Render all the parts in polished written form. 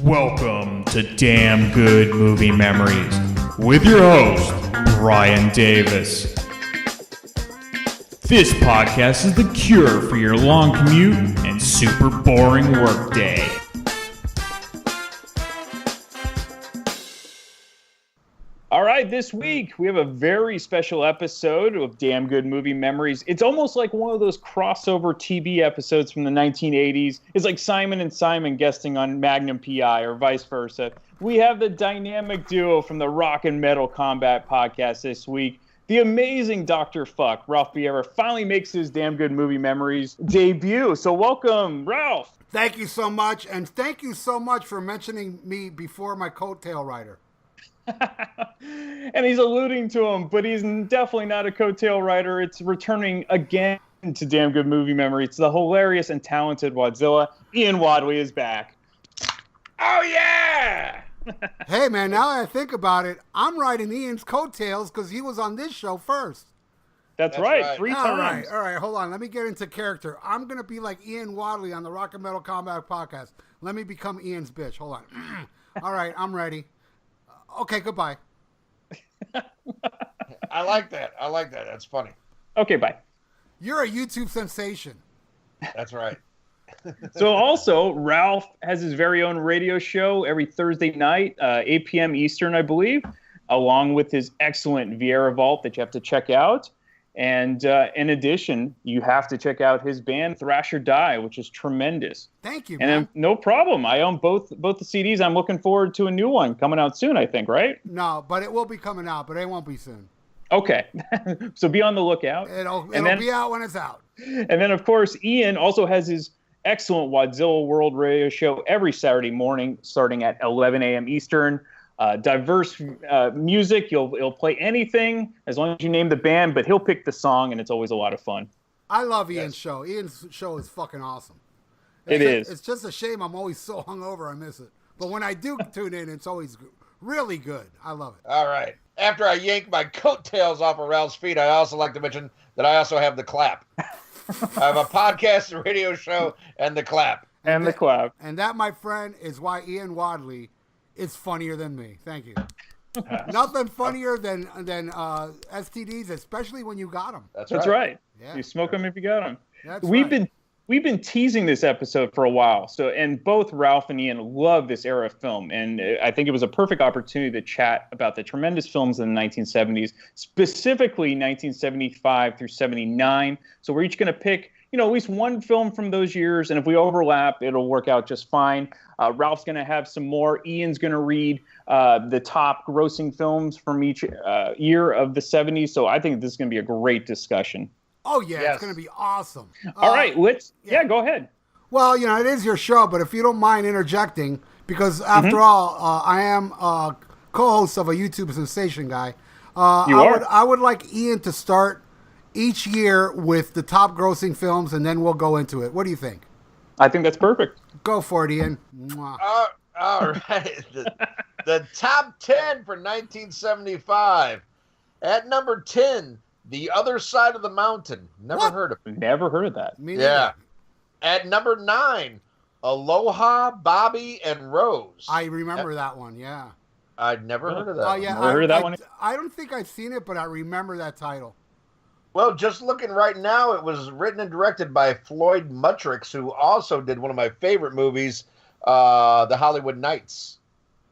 Welcome to Damn Good Movie Memories with your host, Brian Davis. This podcast is the cure for your long commute and super boring workday. All right, this week we have a very special episode of Damn Good Movie Memories. It's almost like one of those crossover TV episodes from the 1980s. It's like Simon and Simon guesting on Magnum P.I. or vice versa. We have the dynamic duo from the Rock and Metal Combat podcast this week. The amazing Dr. Fuck, Ralph Viera, finally makes his Damn Good Movie Memories debut. So welcome, Ralph. Thank you so much, and thank you so much for mentioning me before my coattail rider. And he's alluding to him, but he's definitely not a coattail rider. It's returning again to Damn Good Movie Memory. It's the hilarious and talented Wadzilla. Ian Wadley is back. Oh, yeah! Hey, man, now that I think about it, I'm riding Ian's coattails because he was on this show first. That's right. 3 times. All right, hold on. Let me get into character. I'm going to be like Ian Wadley on the Rock and Metal Combat podcast. Let me become Ian's bitch. Hold on. All right, I'm ready. Okay, goodbye. I like that. That's funny. Okay, bye. You're a YouTube sensation. That's right. So also, Ralph has his very own radio show every Thursday night, 8 p.m. Eastern, I believe, along with his excellent Viera Vault that you have to check out. And in addition, you have to check out his band Thrash or Die, which is tremendous. Thank you, man. And no problem. I own both the CDs. I'm looking forward to a new one coming out soon, I think, right? No, but it will be coming out, but it won't be soon. Okay. So be on the lookout. It'll be out when it's out. And then, of course, Ian also has his excellent Wadzilla World radio show every Saturday morning starting at 11 a.m. Eastern. Diverse music. He'll play anything as long as you name the band, but he'll pick the song, and it's always a lot of fun. I love Ian's show. Ian's show is fucking awesome. It's just a shame I'm always so hungover I miss it. But when I do tune in, it's always really good. I love it. All right. After I yank my coattails off of Ralph's feet, I also like to mention that I also have the clap. I have a podcast, a radio show, and the clap. And the clap. And that, my friend, is why Ian Wadley is funnier than me. Thank you. Nothing funnier than STDs, especially when you got them. That's right. Yeah. You smoke them if you got them. That's We've been teasing this episode for a while. And both Ralph and Ian love this era of film. And I think it was a perfect opportunity to chat about the tremendous films in the 1970s, specifically 1975 through 79. So we're each going to pick, at least one film from those years. And if we overlap, it'll work out just fine. Ralph's going to have some more. Ian's going to read the top grossing films from each year of the 70s. So I think this is going to be a great discussion. Oh, yeah, yes. It's going to be awesome. All right, go ahead. Well, it is your show, but if you don't mind interjecting, because after all, I am co-host of a YouTube sensation guy. I would like Ian to start each year with the top grossing films, and then we'll go into it. What do you think? I think that's perfect. Go for it, Ian. All right. The top 10 for 1975. At number 10, The Other Side of the Mountain. Never heard of it. Never heard of that. Yeah. At number 9, Aloha, Bobby, and Rose. I remember that one, yeah. I'd never heard of that. Oh, yeah. Never heard of that one. I don't think I've seen it, but I remember that title. Well, just looking right now, it was written and directed by Floyd Muttricks, who also did one of my favorite movies, The Hollywood Knights.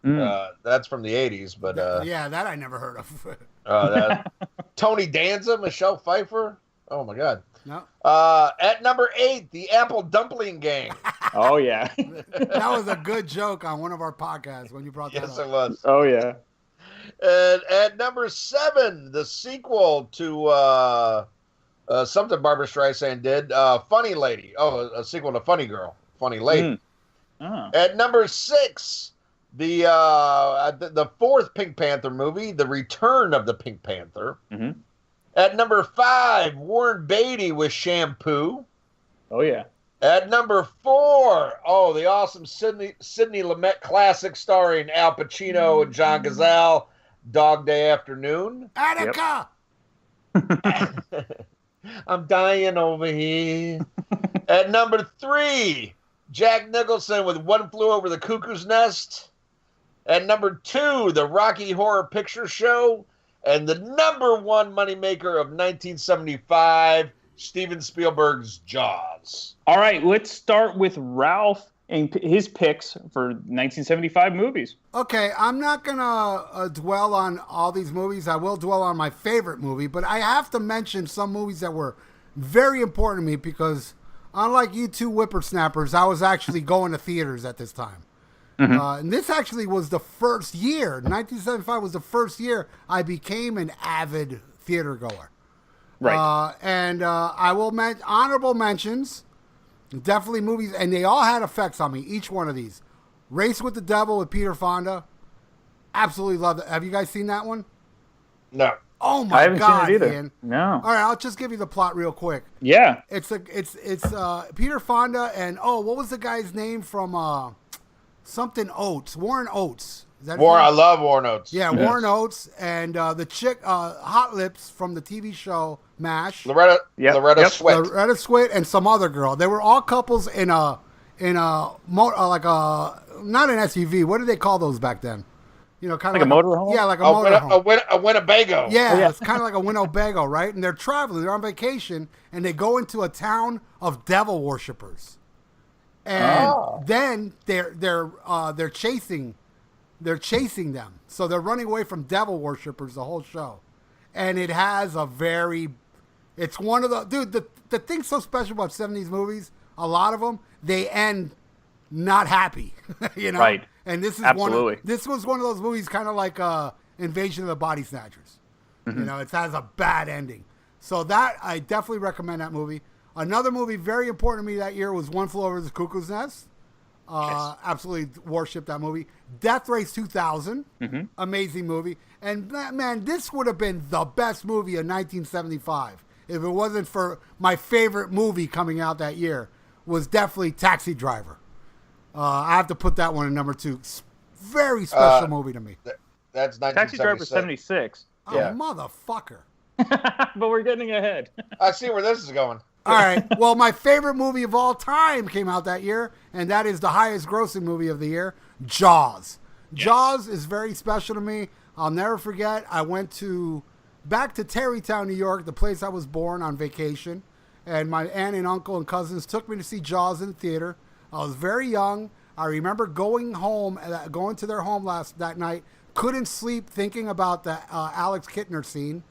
That's from the 80s, but... yeah, that I never heard of. Tony Danza, Michelle Pfeiffer. Oh, my God. No. At number 8, The Apple Dumpling Gang. Oh, yeah. That was a good joke on one of our podcasts when you brought that up. Yes, it was. Oh, yeah. And at number 7, the sequel to something Barbra Streisand did, Funny Lady. Oh, a sequel to Funny Girl, Funny Lady. At number 6, the fourth Pink Panther movie, The Return of the Pink Panther. Mm-hmm. At number 5, Warren Beatty with Shampoo. Oh, yeah. At number 4, the awesome Sidney Lumet classic starring Al Pacino and John Cazale, Dog Day Afternoon. Attica! I'm dying over here. At number 3, Jack Nicholson with One Flew Over the Cuckoo's Nest. At number 2, the Rocky Horror Picture Show. And the number 1 moneymaker of 1975, Steven Spielberg's Jaws. All right, let's start with Ralph and his picks for 1975 movies. Okay, I'm not going to dwell on all these movies. I will dwell on my favorite movie, but I have to mention some movies that were very important to me because unlike you two whippersnappers, I was actually going to theaters at this time. And this actually was the first year, 1975 was the first year I became an avid theater goer. Right. I will honorable mentions, definitely movies, and they all had effects on me, each one of these. Race with the Devil with Peter Fonda. Absolutely loved it. Have you guys seen that one? No. Oh my God! I haven't seen it either. Ian. No. All right, I'll just give you the plot real quick. Yeah. It's Peter Fonda and what was the guy's name from something Oates? Warren Oates. Is that I love Warren Oates. Yeah, Yes. Warren Oates and the chick Hot Lips from the TV show MASH. Loretta Swit. Loretta Swit and some other girl. They were all couples in a not an SUV. What did they call those back then? You know, kind of like a motorhome? Yeah, like a motorhome. A Winnebago. Yeah, it's kind of like a Winnebago, right? And they're traveling. They're on vacation, and they go into a town of devil worshippers. And then they're chasing them. So they're running away from devil worshippers the whole show. And it has it's one of the thing so special about 70s movies, a lot of them, they end not happy, you know? Right. And this is Absolutely. this was one of those movies kind of like Invasion of the Body Snatchers. You know, it has a bad ending. So that, I definitely recommend that movie. Another movie very important to me that year was One Flew Over the Cuckoo's Nest. Yes. Absolutely worship that movie. Death Race 2000, amazing movie. And man, this would have been the best movie of 1975 if it wasn't for my favorite movie coming out that year was definitely Taxi Driver. I have to put that one in number 2. Very special movie to me. That's 1976. Taxi Driver 76. Oh, Yeah. motherfucker. But we're getting ahead. I see where this is going. All right. Well, my favorite movie of all time came out that year, and that is the highest grossing movie of the year, Jaws. Yes. Jaws is very special to me. I'll never forget. I went back to Tarrytown, New York, the place I was born, on vacation, and my aunt and uncle and cousins took me to see Jaws in the theater. I was very young. I remember going to their home that night, couldn't sleep thinking about the Alex Kittner scene.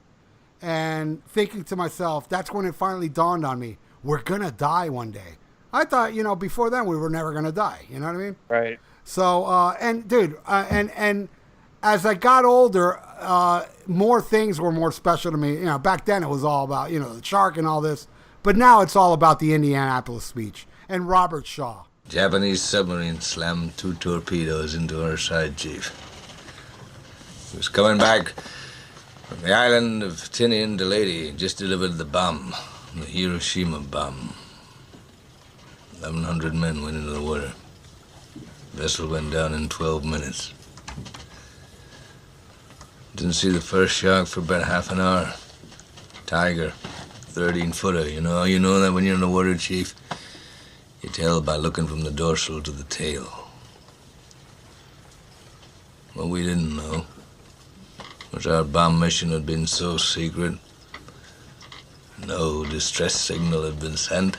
And thinking to myself, that's when it finally dawned on me, we're going to die one day. I thought, before then we were never going to die. You know what I mean? Right. So, and as I got older, more things were more special to me. Back then it was all about, the shark and all this. But now it's all about the Indianapolis speech and Robert Shaw. Japanese submarine slammed 2 torpedoes into our side, Chief. He was coming back from the island of Tinian to Leyte, just delivered the bomb, the Hiroshima bomb. 1,100 men went into the water. Vessel went down in 12 minutes. Didn't see the first shark for about half an hour. Tiger, 13-footer. You know that when you're in the water, Chief? You tell by looking from the dorsal to the tail. What we didn't know was our bomb mission had been so secret, no distress signal had been sent.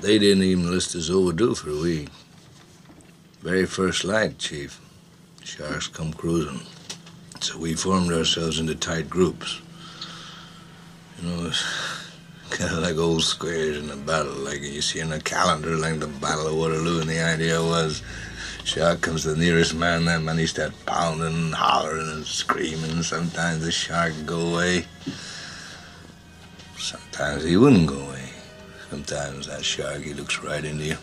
They didn't even list us overdue for a week. Very first light, Chief. Sharks come cruising. So we formed ourselves into tight groups. It's kind of like old squares in a battle, like you see in a calendar, like the Battle of Waterloo, and the idea was shark comes to the nearest man, that man he starts pounding and hollering and screaming. Sometimes the shark would go away. Sometimes he wouldn't go away. Sometimes that shark, he looks right into you,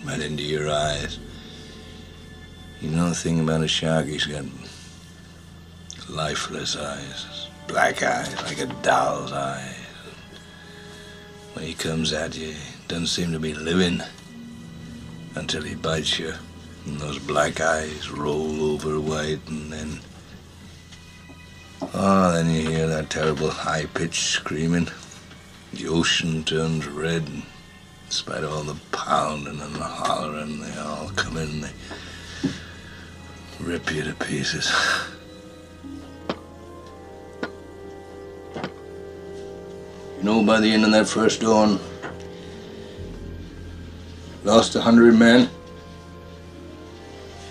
right into your eyes. The thing about a shark, he's got lifeless eyes, black eyes, like a doll's eyes. When he comes at you, he doesn't seem to be living until he bites you. And those black eyes roll over white, and then you hear that terrible high-pitched screaming. The ocean turns red. In spite of all the pounding and the hollering, they all come in and they rip you to pieces. You know, by the end of that first dawn, lost 100 men.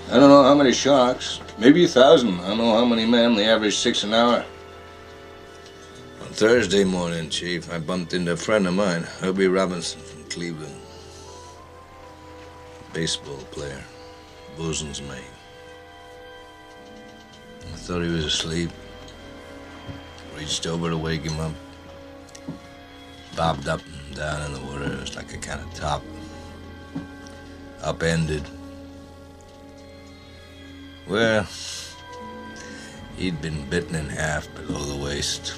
I don't know how many sharks, maybe 1,000. I don't know how many men. They average 6 an hour. On Thursday morning, Chief, I bumped into a friend of mine, Herbie Robinson from Cleveland. Baseball player, bosun's mate. I thought he was asleep. Reached over to wake him up. Bobbed up and down in the water. It was like a kind of top. Upended. Well, he'd been bitten in half below the waist.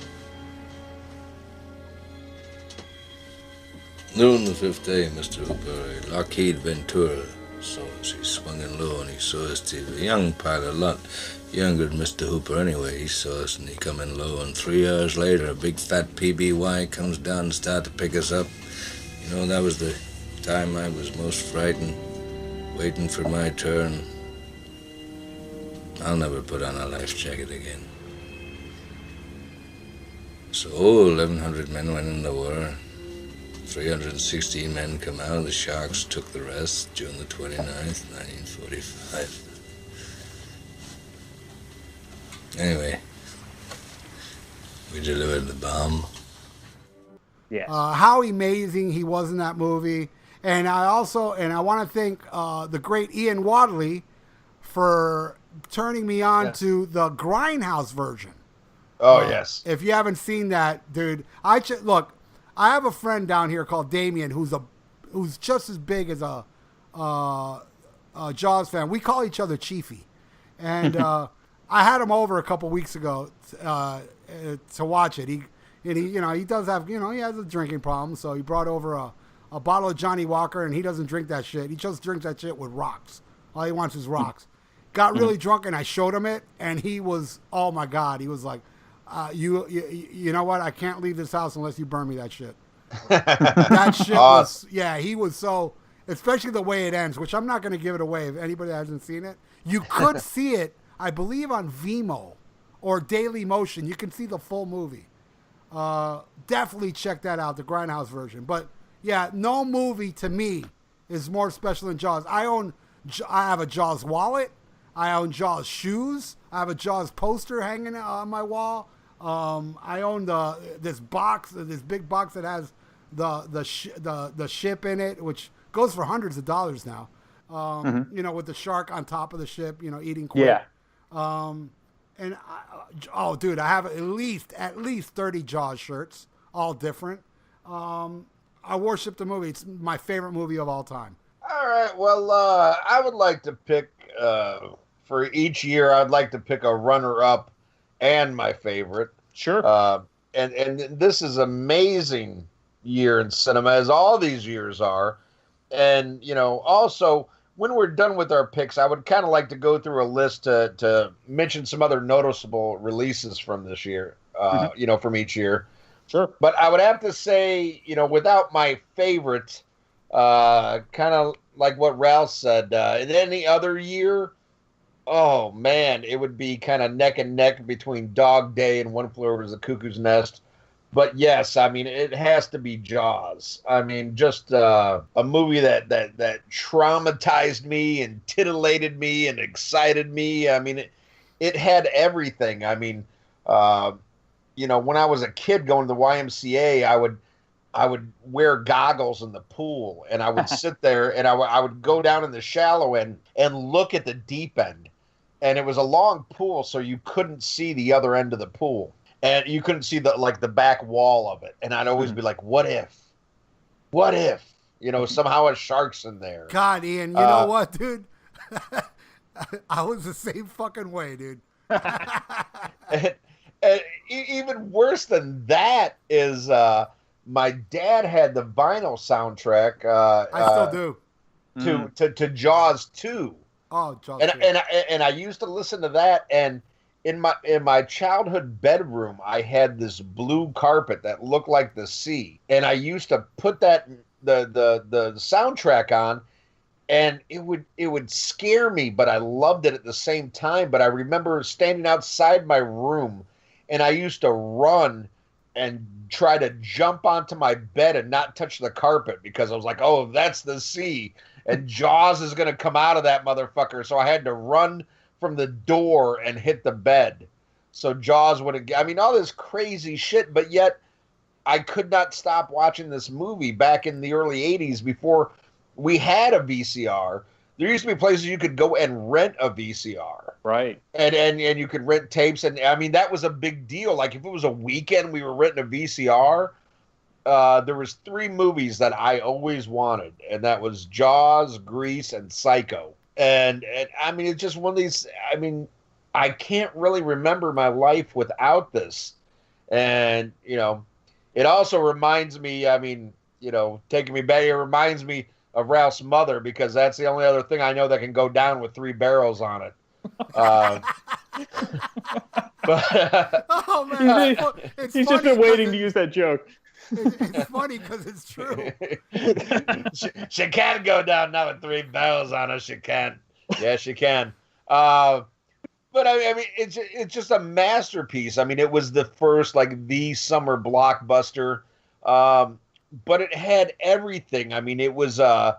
Noon the 5th day, Mr. Hooper, Lockheed Ventura saw us. He swung in low and he saw us too. A young pilot, a lot younger than Mr. Hooper anyway. He saw us and he come in low, and 3 hours later, a big fat PBY comes down and started to pick us up. You know, that was the time I was most frightened, waiting for my turn. I'll never put on a life jacket again. So 1,100 men went in the war. 316 men come out. The Sharks took the rest June the 29th, 1945. Anyway, we delivered the bomb. Yeah. How amazing he was in that movie. And I want to thank the great Ian Wadley for turning me on to the Grindhouse version. Oh, yes. If you haven't seen that, dude, look, I have a friend down here called Damien who's just as big as a Jaws fan. We call each other Chiefy. And I had him over a couple weeks ago to watch it. He does have, he has a drinking problem, so he brought over a bottle of Johnny Walker, and he doesn't drink that shit. He just drinks that shit with rocks. All he wants is rocks. Got really drunk, and I showed him it, and he was, oh my God, he was like, you know what? I can't leave this house unless you burn me that shit. That shit was, he was so, especially the way it ends, which I'm not going to give it away if anybody hasn't seen it. You could see it, I believe, on Vimeo or Daily Motion. You can see the full movie. Definitely check that out, the Grindhouse version. But yeah, no movie to me is more special than Jaws. I have a Jaws wallet. I own Jaws shoes. I have a Jaws poster hanging on my wall. I own this big box that has the ship in it, which goes for hundreds of dollars now. With the shark on top of the ship, eating quick. Yeah. Dude, I have at least 30 Jaws shirts, all different. I worship the movie. It's my favorite movie of all time. All right. Well, I would like to pick for each year. I'd like to pick a runner-up and my favorite. Sure. And this is amazing year in cinema, as all these years are. And also, when we're done with our picks, I would kind of like to go through a list to mention some other noticeable releases from this year. From each year. Sure. But I would have to say, without my favorite, kind of like what Ralph said, in any other year, oh man, it would be kind of neck and neck between Dog Day and One Flew Over the Cuckoo's Nest. But yes, I mean, it has to be Jaws. I mean, just a movie that traumatized me and titillated me and excited me. I mean, it had everything. I mean, when I was a kid going to the YMCA, I would wear goggles in the pool, and I would sit there, and I would go down in the shallow end and look at the deep end. And it was a long pool, so you couldn't see the other end of the pool. And you couldn't see the back wall of it. And I'd always be like, what if? What if? Somehow a shark's in there. God, Ian, you know what, dude? I was the same fucking way, dude. And even worse than that is my dad had the vinyl soundtrack. I still do. To Jaws 2. Oh, Jaws 2. And I used to listen to that, and in my childhood bedroom, I had this blue carpet that looked like the sea, and I used to put that the soundtrack on, and it would scare me, but I loved it at the same time. But I remember standing outside my room, and I used to run and try to jump onto my bed and not touch the carpet because I was like, oh, that's the sea, and Jaws is going to come out of that motherfucker. So I had to run from the door and hit the bed. So Jaws would have, I mean, all this crazy shit, but yet I could not stop watching this movie back in the early 80s before we had a VCR. There used to be places you could go and rent a VCR. Right. And you could rent tapes. And I mean, that was a big deal. Like if it was a weekend we were renting a VCR, there was 3 movies that I always wanted. And that was Jaws, Grease, and Psycho. And I mean, it's just one of these, I mean, I can't really remember my life without this. And, you know, it also reminds me, I mean, you know, taking me back, it reminds me of Ralph's mother, because that's the only other thing I know that can go down with 3 barrels on it. But, oh man, he's just been waiting to use that joke. It's funny because it's true. she can go down now with 3 barrels on her. She can. Yes, she can. But I mean, it's just a masterpiece. I mean, it was the first, like, the summer blockbuster. But it had everything. I mean, it was an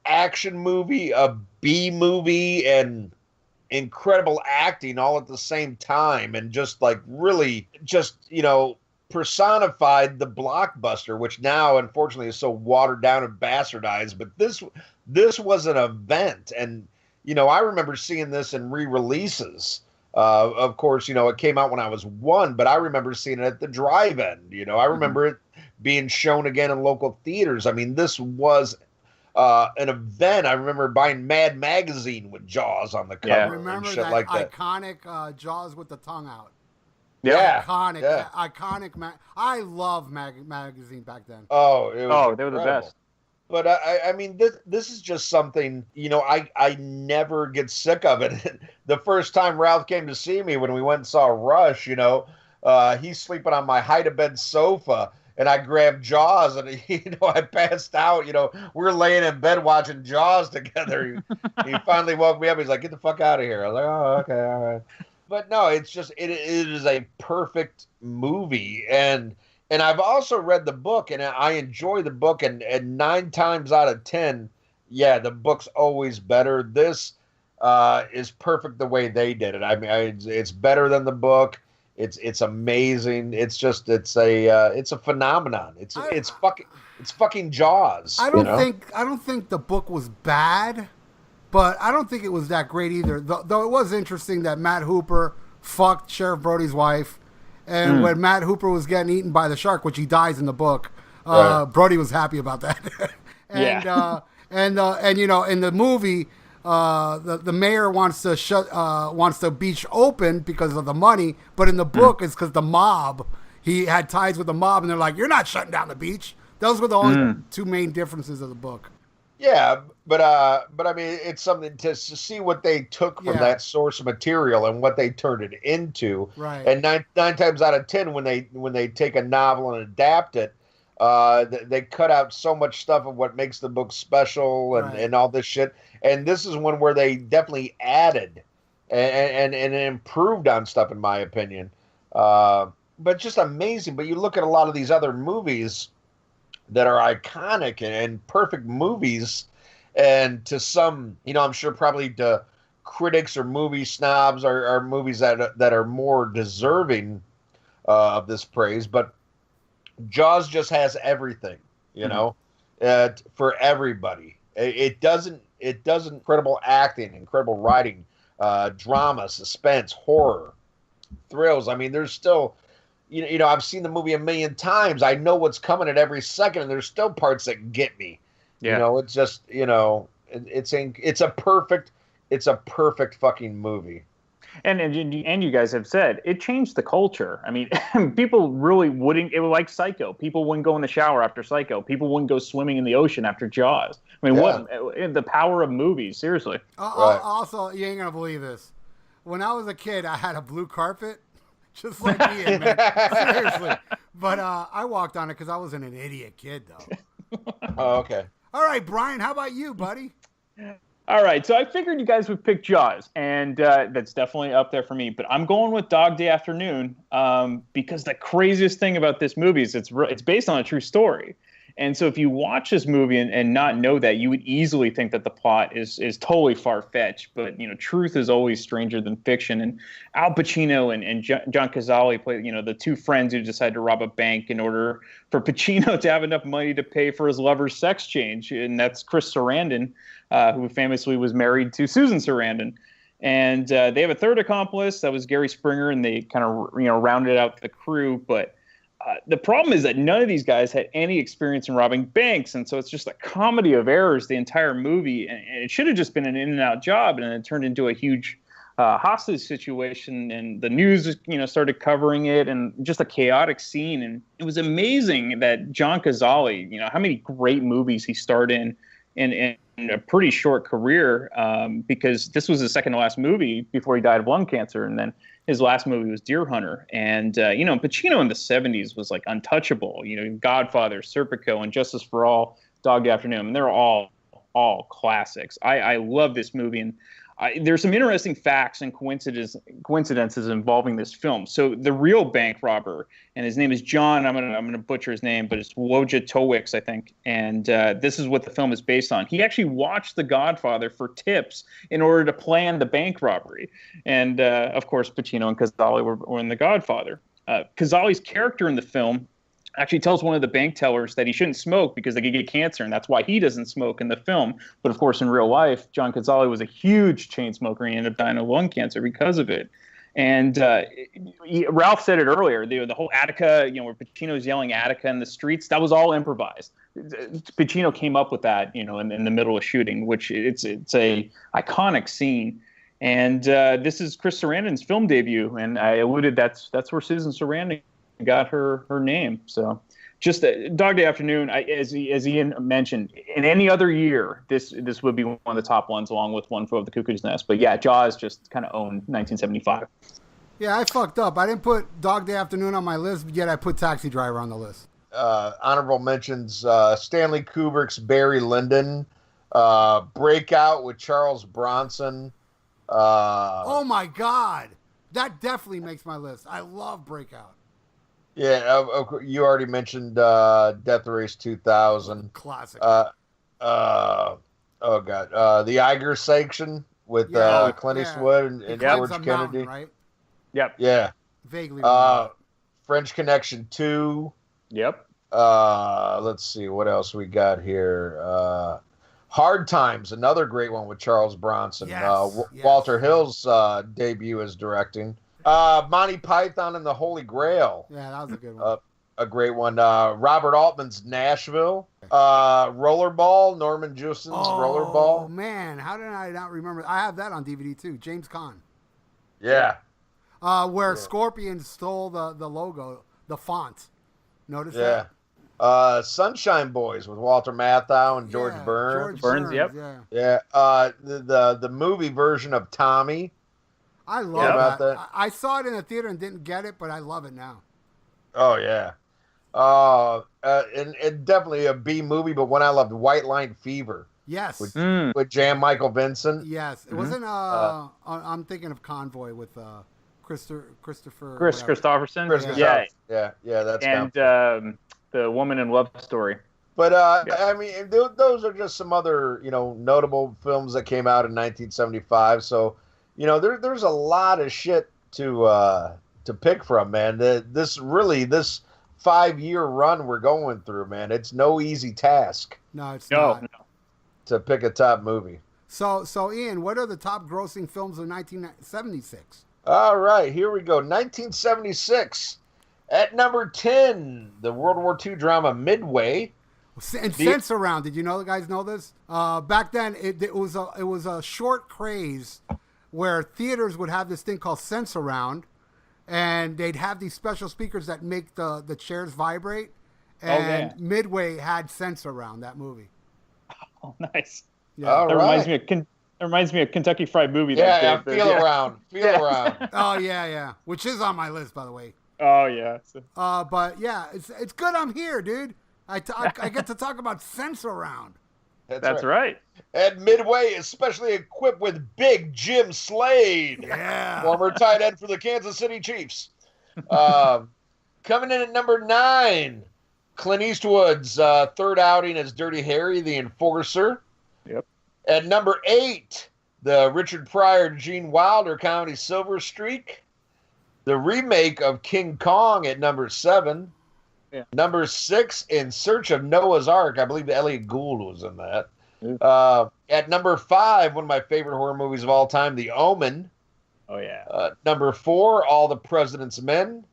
action movie, a B movie, and incredible acting all at the same time. And just, like, really just, you know, personified the blockbuster, which now, unfortunately, is so watered down and bastardized. But this was an event. And, you know, I remember seeing this in re-releases. Of course, you know, it came out when I was 1, but I remember seeing it at the drive-in. You know, I remember it being shown again in local theaters. I mean, this was an event. I remember buying Mad Magazine with Jaws on the cover. Yeah. Remember and shit that like that iconic Jaws with the tongue out? Yeah, iconic. Yeah. I love magazine back then. Oh, they were the best. But I mean, this is just something, you know, I never get sick of it. The first time Ralph came to see me when we went and saw Rush, you know, he's sleeping on my hide-a-bed sofa, and I grabbed Jaws, and, you know, I passed out. You know, we're laying in bed watching Jaws together. He finally woke me up. He's like, get the fuck out of here. I was like, oh, okay, all right. But no, it's just, it is a perfect movie. And I've also read the book, and I enjoy the book, and 9 times out of 10, yeah, the book's always better. This is perfect the way they did it. I mean, it's better than the book. It's amazing. It's a phenomenon. It's fucking Jaws. I don't think the book was bad, but I don't think it was that great either. Though it was interesting that Matt Hooper fucked Sheriff Brody's wife. And when Matt Hooper was getting eaten by the shark, which he dies in the book, Brody was happy about that. And you know, in the movie, the mayor wants the beach open because of the money, but in the book it's because the mob. He had ties with the mob, and they're like, "You're not shutting down the beach." Those were the only 2 main differences of the book. Yeah, but I mean, it's something to see what they took from that source material and what they turned it into. Right. And nine times out of 10, when they take a novel and adapt it, they cut out so much stuff of what makes the book special and all this shit. And this is one where they definitely added and improved on stuff, in my opinion. But just amazing. But you look at a lot of these other movies that are iconic and perfect movies, and to some, you know, I'm sure probably to critics or movie snobs are movies that are more deserving of this praise. But Jaws just has everything, you know, for everybody. It doesn't incredible acting, incredible writing, drama, suspense, horror, thrills. I mean, there's still, you know, I've seen the movie a million times. I know what's coming at every second, and there's still parts that get me. Yeah. You know, it's just, you know, it's a perfect fucking movie. And you guys have said it changed the culture. I mean, people really wouldn't. It was like Psycho. People wouldn't go in the shower after Psycho. People wouldn't go swimming in the ocean after Jaws. I mean, what the power of movies? Seriously. Also, you ain't gonna believe this. when I was a kid, I had a blue carpet, just like Ian, man. Seriously. But I walked on it because I wasn't an idiot kid, though. Oh, okay. All right, Brian, how about you, buddy? All right, so I figured you guys would pick Jaws, and that's definitely up there for me. But I'm going with Dog Day Afternoon because the craziest thing about this movie is it's based on a true story. And so if you watch this movie and not know that, you would easily think that the plot is totally far-fetched. But, truth is always stranger than fiction. And Al Pacino and John Cazale play, the two friends who decide to rob a bank in order for Pacino to have enough money to pay for his lover's sex change. And that's Chris Sarandon, who famously was married to Susan Sarandon. And they have a third accomplice. That was Gary Springer, and they kind of, rounded out the crew. But the problem is that none of these guys had any experience in robbing banks, and so it's just a comedy of errors the entire movie, and it should have just been an in-and-out job, and it turned into a huge hostage situation, and the news, started covering it, and just a chaotic scene. And it was amazing that John Cazale, how many great movies he starred in a pretty short career, because this was his second to last movie before he died of lung cancer, and then his last movie was Deer Hunter. And, Pacino in the 70s was, like, untouchable. Godfather, Serpico, and Justice for All, Dog Day Afternoon. And they're all classics. I love this movie. And there's some interesting facts and coincidences involving this film. So the real bank robber, and his name is John, I'm gonna butcher his name, but it's Wojciechowicz, I think. And this is what the film is based on. He actually watched The Godfather for tips in order to plan the bank robbery. And of course, Pacino and Cazale were in The Godfather. Cazale's character in the film actually tells one of the bank tellers that he shouldn't smoke because they could get cancer, and that's why he doesn't smoke in the film. But of course, in real life, John Cazale was a huge chain smoker, and he ended up dying of lung cancer because of it. And Ralph said it earlier, the whole Attica, where Pacino's yelling Attica in the streets, that was all improvised. Pacino came up with that, in the middle of shooting, which it's a iconic scene. And this is Chris Sarandon's film debut, and I alluded that's where Susan Sarandon got her name. So just Dog Day Afternoon, as Ian mentioned, in any other year, this would be one of the top ones, along with One Flew Over the Cuckoo's Nest. But yeah, Jaws just kind of owned 1975. Yeah, I fucked up. I didn't put Dog Day Afternoon on my list, yet I put Taxi Driver on the list. Honorable mentions, Stanley Kubrick's Barry Lyndon, Breakout with Charles Bronson. Oh my God. That definitely makes my list. I love Breakout. Yeah, you already mentioned Death Race 2000. Classic. Oh God, the Iger Sanction with Clint Eastwood and George Kennedy. Mountain, right? Yep. Yeah. Vaguely. French Connection 2. Yep. Let's see what else we got here. Hard Times, another great one with Charles Bronson. Yes, Walter Hill's debut as directing. Monty Python and the Holy Grail. Yeah, that was a good one. A great one. Robert Altman's Nashville. Rollerball, Norman Jewson's Rollerball. Oh, man. How did I not remember? I have that on DVD, too. James Caan. Yeah. Where Scorpion stole the logo, the font. Notice that? Sunshine Boys with Walter Matthau and George Burns. Burns, yep. Yeah. The movie version of Tommy. I love that. I saw it in the theater and didn't get it, but I love it now. Oh, yeah. And definitely a B movie, but one I loved, White Line Fever. Yes. With Jan Michael Vincent. Yes. It wasn't, I'm thinking of Convoy with Christopher. Chris Christopherson. Yeah, that's and the Woman in Love Story. But, I mean, those are just some other, notable films that came out in 1975. So, there's a lot of shit to pick from, man. This 5-year run we're going through, man, it's no easy task. No, it's not. No. To pick a top movie. So Ian, what are the top grossing films of 1976? All right, here we go. 1976. At number 10, the World War II drama Midway. And Sense-Around. Did you guys know this? Back then, it was a short craze where theaters would have this thing called Sense-Around, and they'd have these special speakers that make the chairs vibrate. And Midway had Sense-Around, that movie. Oh, nice. Yeah. That reminds me reminds me of Kentucky Fried Movie. Yeah, feel around. Oh, yeah. Which is on my list, by the way. Oh, yeah. But, yeah, it's good I'm here, dude. I get to talk about Sense Around. That's right. And Midway is specially equipped with Big Jim Slade. Yeah. Former tight end for the Kansas City Chiefs. Coming in at number 9, Clint Eastwood's third outing as Dirty Harry, the Enforcer. Yep. At number 8, the Richard Pryor, Gene Wilder comedy Silver Streak. The remake of King Kong at number 7. Yeah. Number 6, In Search of Noah's Ark. I believe Elliot Gould was in that. Yeah. At number 5, one of my favorite horror movies of all time, The Omen. Oh, yeah. Number 4, All the President's Men.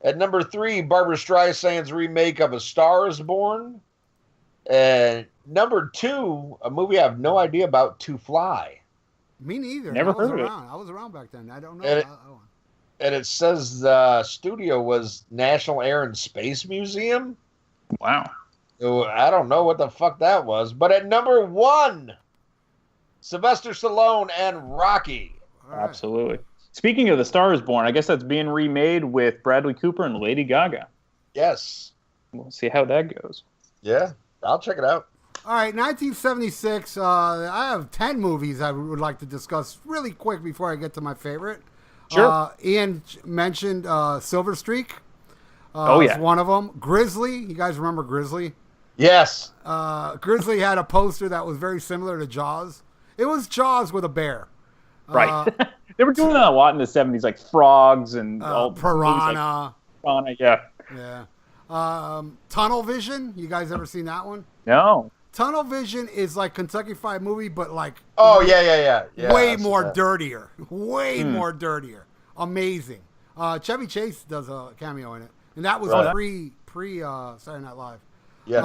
At number 3, Barbra Streisand's remake of A Star is Born. And number 2, a movie I have no idea about, To Fly. Me neither. Never heard of it. I was around back then. I don't know. And it says the studio was National Air and Space Museum. Wow. So I don't know what the fuck that was. But at number 1, Sylvester Stallone and Rocky. Right. Absolutely. Speaking of The Star is Born, I guess that's being remade with Bradley Cooper and Lady Gaga. Yes. We'll see how that goes. Yeah, I'll check it out. All right, 1976. I have 10 movies I would like to discuss really quick before I get to my favorite. Sure. Ian mentioned Silver Streak. Oh, yeah. It's one of them. Grizzly. You guys remember Grizzly? Yes. Grizzly had a poster that was very similar to Jaws. It was Jaws with a bear. Right. They were doing that a lot in the 70s, like frogs and Piranha. Piranha, yeah. Yeah. Tunnel Vision. You guys ever seen that one? No. Tunnel Vision is like Kentucky Fried Movie, but like yeah. Way more dirtier. Way more dirtier. Amazing. Chevy Chase does a cameo in it, and that was pre Saturday Night Live. Yes.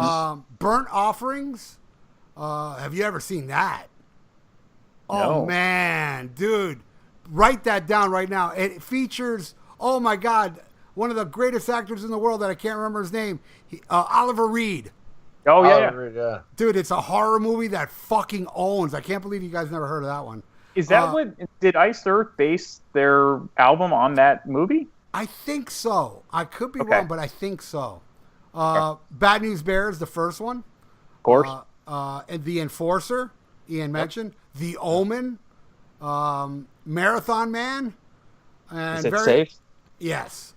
Burnt Offerings. Have you ever seen that? No. Oh man, dude, write that down right now. It features, oh my God, one of the greatest actors in the world that I can't remember his name, Oliver Reed. Oh, yeah. Dude, it's a horror movie that fucking owns. I can't believe you guys never heard of that one. Is that did Iced Earth base their album on that movie? I think so. I could be wrong, but I think so. Bad News Bears, the first one. Of course. And The Enforcer, Ian mentioned. The Omen, Marathon Man. And Is it safe? Yes.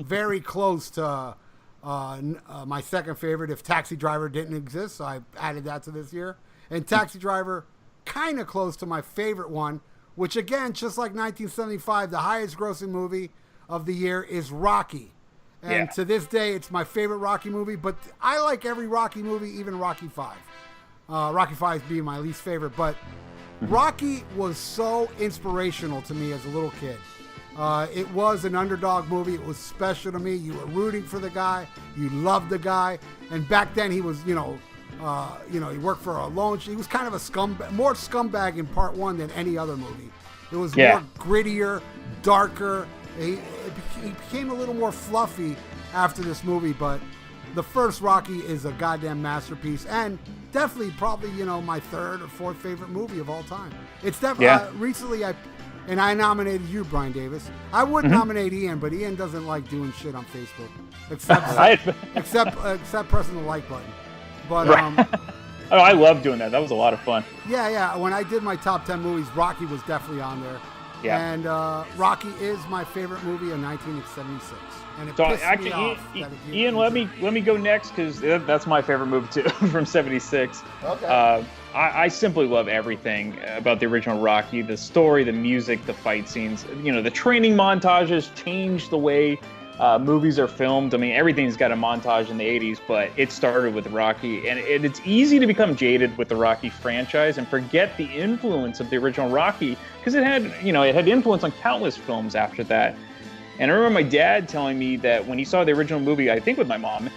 Very close to my second favorite, If Taxi Driver didn't exist, so I added that to this year. And Taxi Driver, kind of close to my favorite one, which again, just like 1975, the highest grossing movie of the year is Rocky. And to this day, it's my favorite Rocky movie, but I like every Rocky movie, even Rocky 5. Rocky 5 being my least favorite, but Rocky was so inspirational to me as a little kid. It was an underdog movie. It was special to me. You were rooting for the guy. You loved the guy. And back then he was, he worked for a loan. He was kind of a more scumbag in part 1 than any other movie. It was more grittier, darker. He became a little more fluffy after this movie, but the first Rocky is a goddamn masterpiece, and definitely probably, my third or fourth favorite movie of all time. It's definitely, recently I nominated you, Brian Davis. I would nominate Ian, but Ian doesn't like doing shit on Facebook, except pressing the like button. But I love doing that. That was a lot of fun. Yeah. When I did my top 10 movies, Rocky was definitely on there. Yeah. And Rocky is my favorite movie of 1976. And it pissed me off. Ian, let me go next because that's my favorite movie too from '76. Okay. I simply love everything about the original Rocky. The story, the music, the fight scenes. The training montages changed the way movies are filmed. I mean, everything's got a montage in the 80s, but it started with Rocky. And it's easy to become jaded with the Rocky franchise and forget the influence of the original Rocky because it had influence on countless films after that. And I remember my dad telling me that when he saw the original movie, I think with my mom,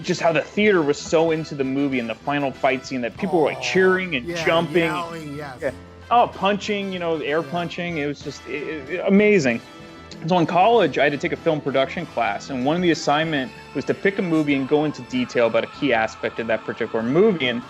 just how the theater was so into the movie and the final fight scene that people were like cheering and jumping. Yelling, yes. Punching, air punching. It was just amazing. So in college, I had to take a film production class, and one of the assignment was to pick a movie and go into detail about a key aspect of that particular movie. And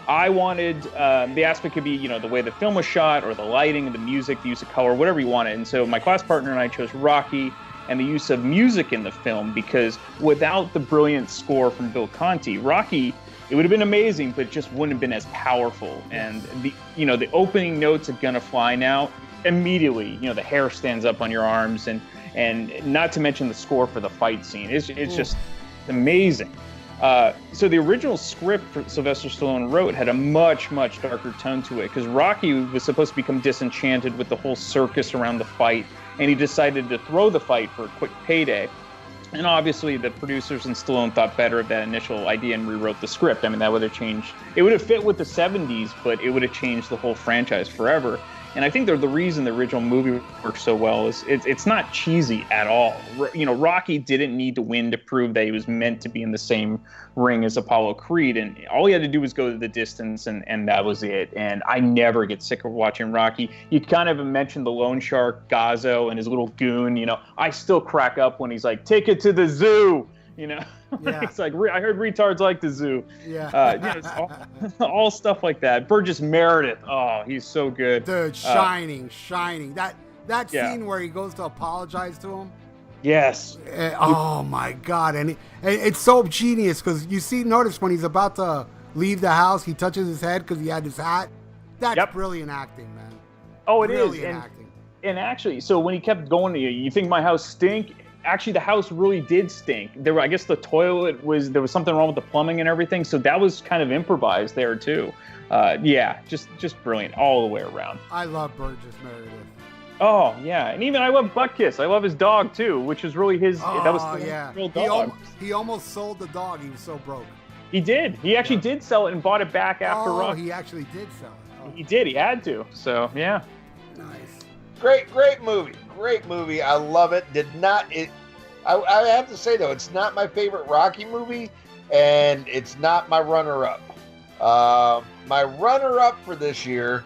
I wanted the aspect could be, you know, the way the film was shot or the lighting, the music, the use of color, whatever you wanted. And so my class partner and I chose Rocky and the use of music in the film, because without the brilliant score from Bill Conti, Rocky, it would have been amazing, but it just wouldn't have been as powerful. And the opening notes of Gonna Fly Now, immediately, you know, the hair stands up on your arms, and not to mention the score for the fight scene. It's just amazing. So the original script for Sylvester Stallone wrote had a much, much darker tone to it, because Rocky was supposed to become disenchanted with the whole circus around the fight, and he decided to throw the fight for a quick payday. And obviously the producers and Stallone thought better of that initial idea and rewrote the script. I mean, that would have changed. It would have fit with the 70s, but it would have changed the whole franchise forever. And I think the reason the original movie works so well is it's not cheesy at all. You know, Rocky didn't need to win to prove that he was meant to be in the same ring as Apollo Creed. And all he had to do was go to the distance, and that was it. And I never get sick of watching Rocky. You kind of mentioned the loan shark, Gazzo, and his little goon. You know, I still crack up when he's like, take it to the zoo. You know, yeah. It's like, I heard retards like the zoo. Yeah. You know, it's all stuff like that. Burgess Meredith, oh, he's so good. Dude, Shining. That scene where he goes to apologize to him. Yes. Oh my God, and it's so genius, because notice when he's about to leave the house, he touches his head because he had his hat. That's brilliant acting, man. Oh, it brilliant is. Acting. And actually, so when he kept going to you think my house stink? Actually, the house really did stink. I guess the toilet there was something wrong with the plumbing and everything. So that was kind of improvised there too. Just brilliant all the way around. I love Burgess Meredith. Oh yeah, and even I love Buttkiss. I love his dog too, which is really his. That was the real dog. He almost sold the dog. He was so broke. He did. He actually did sell it and bought it back after Rocky. He actually did sell it. Oh. He did. He had to. So yeah. Nice. Great movie. Great movie. I love it. I have to say, though, it's not my favorite Rocky movie, and it's not my runner-up. My runner-up for this year,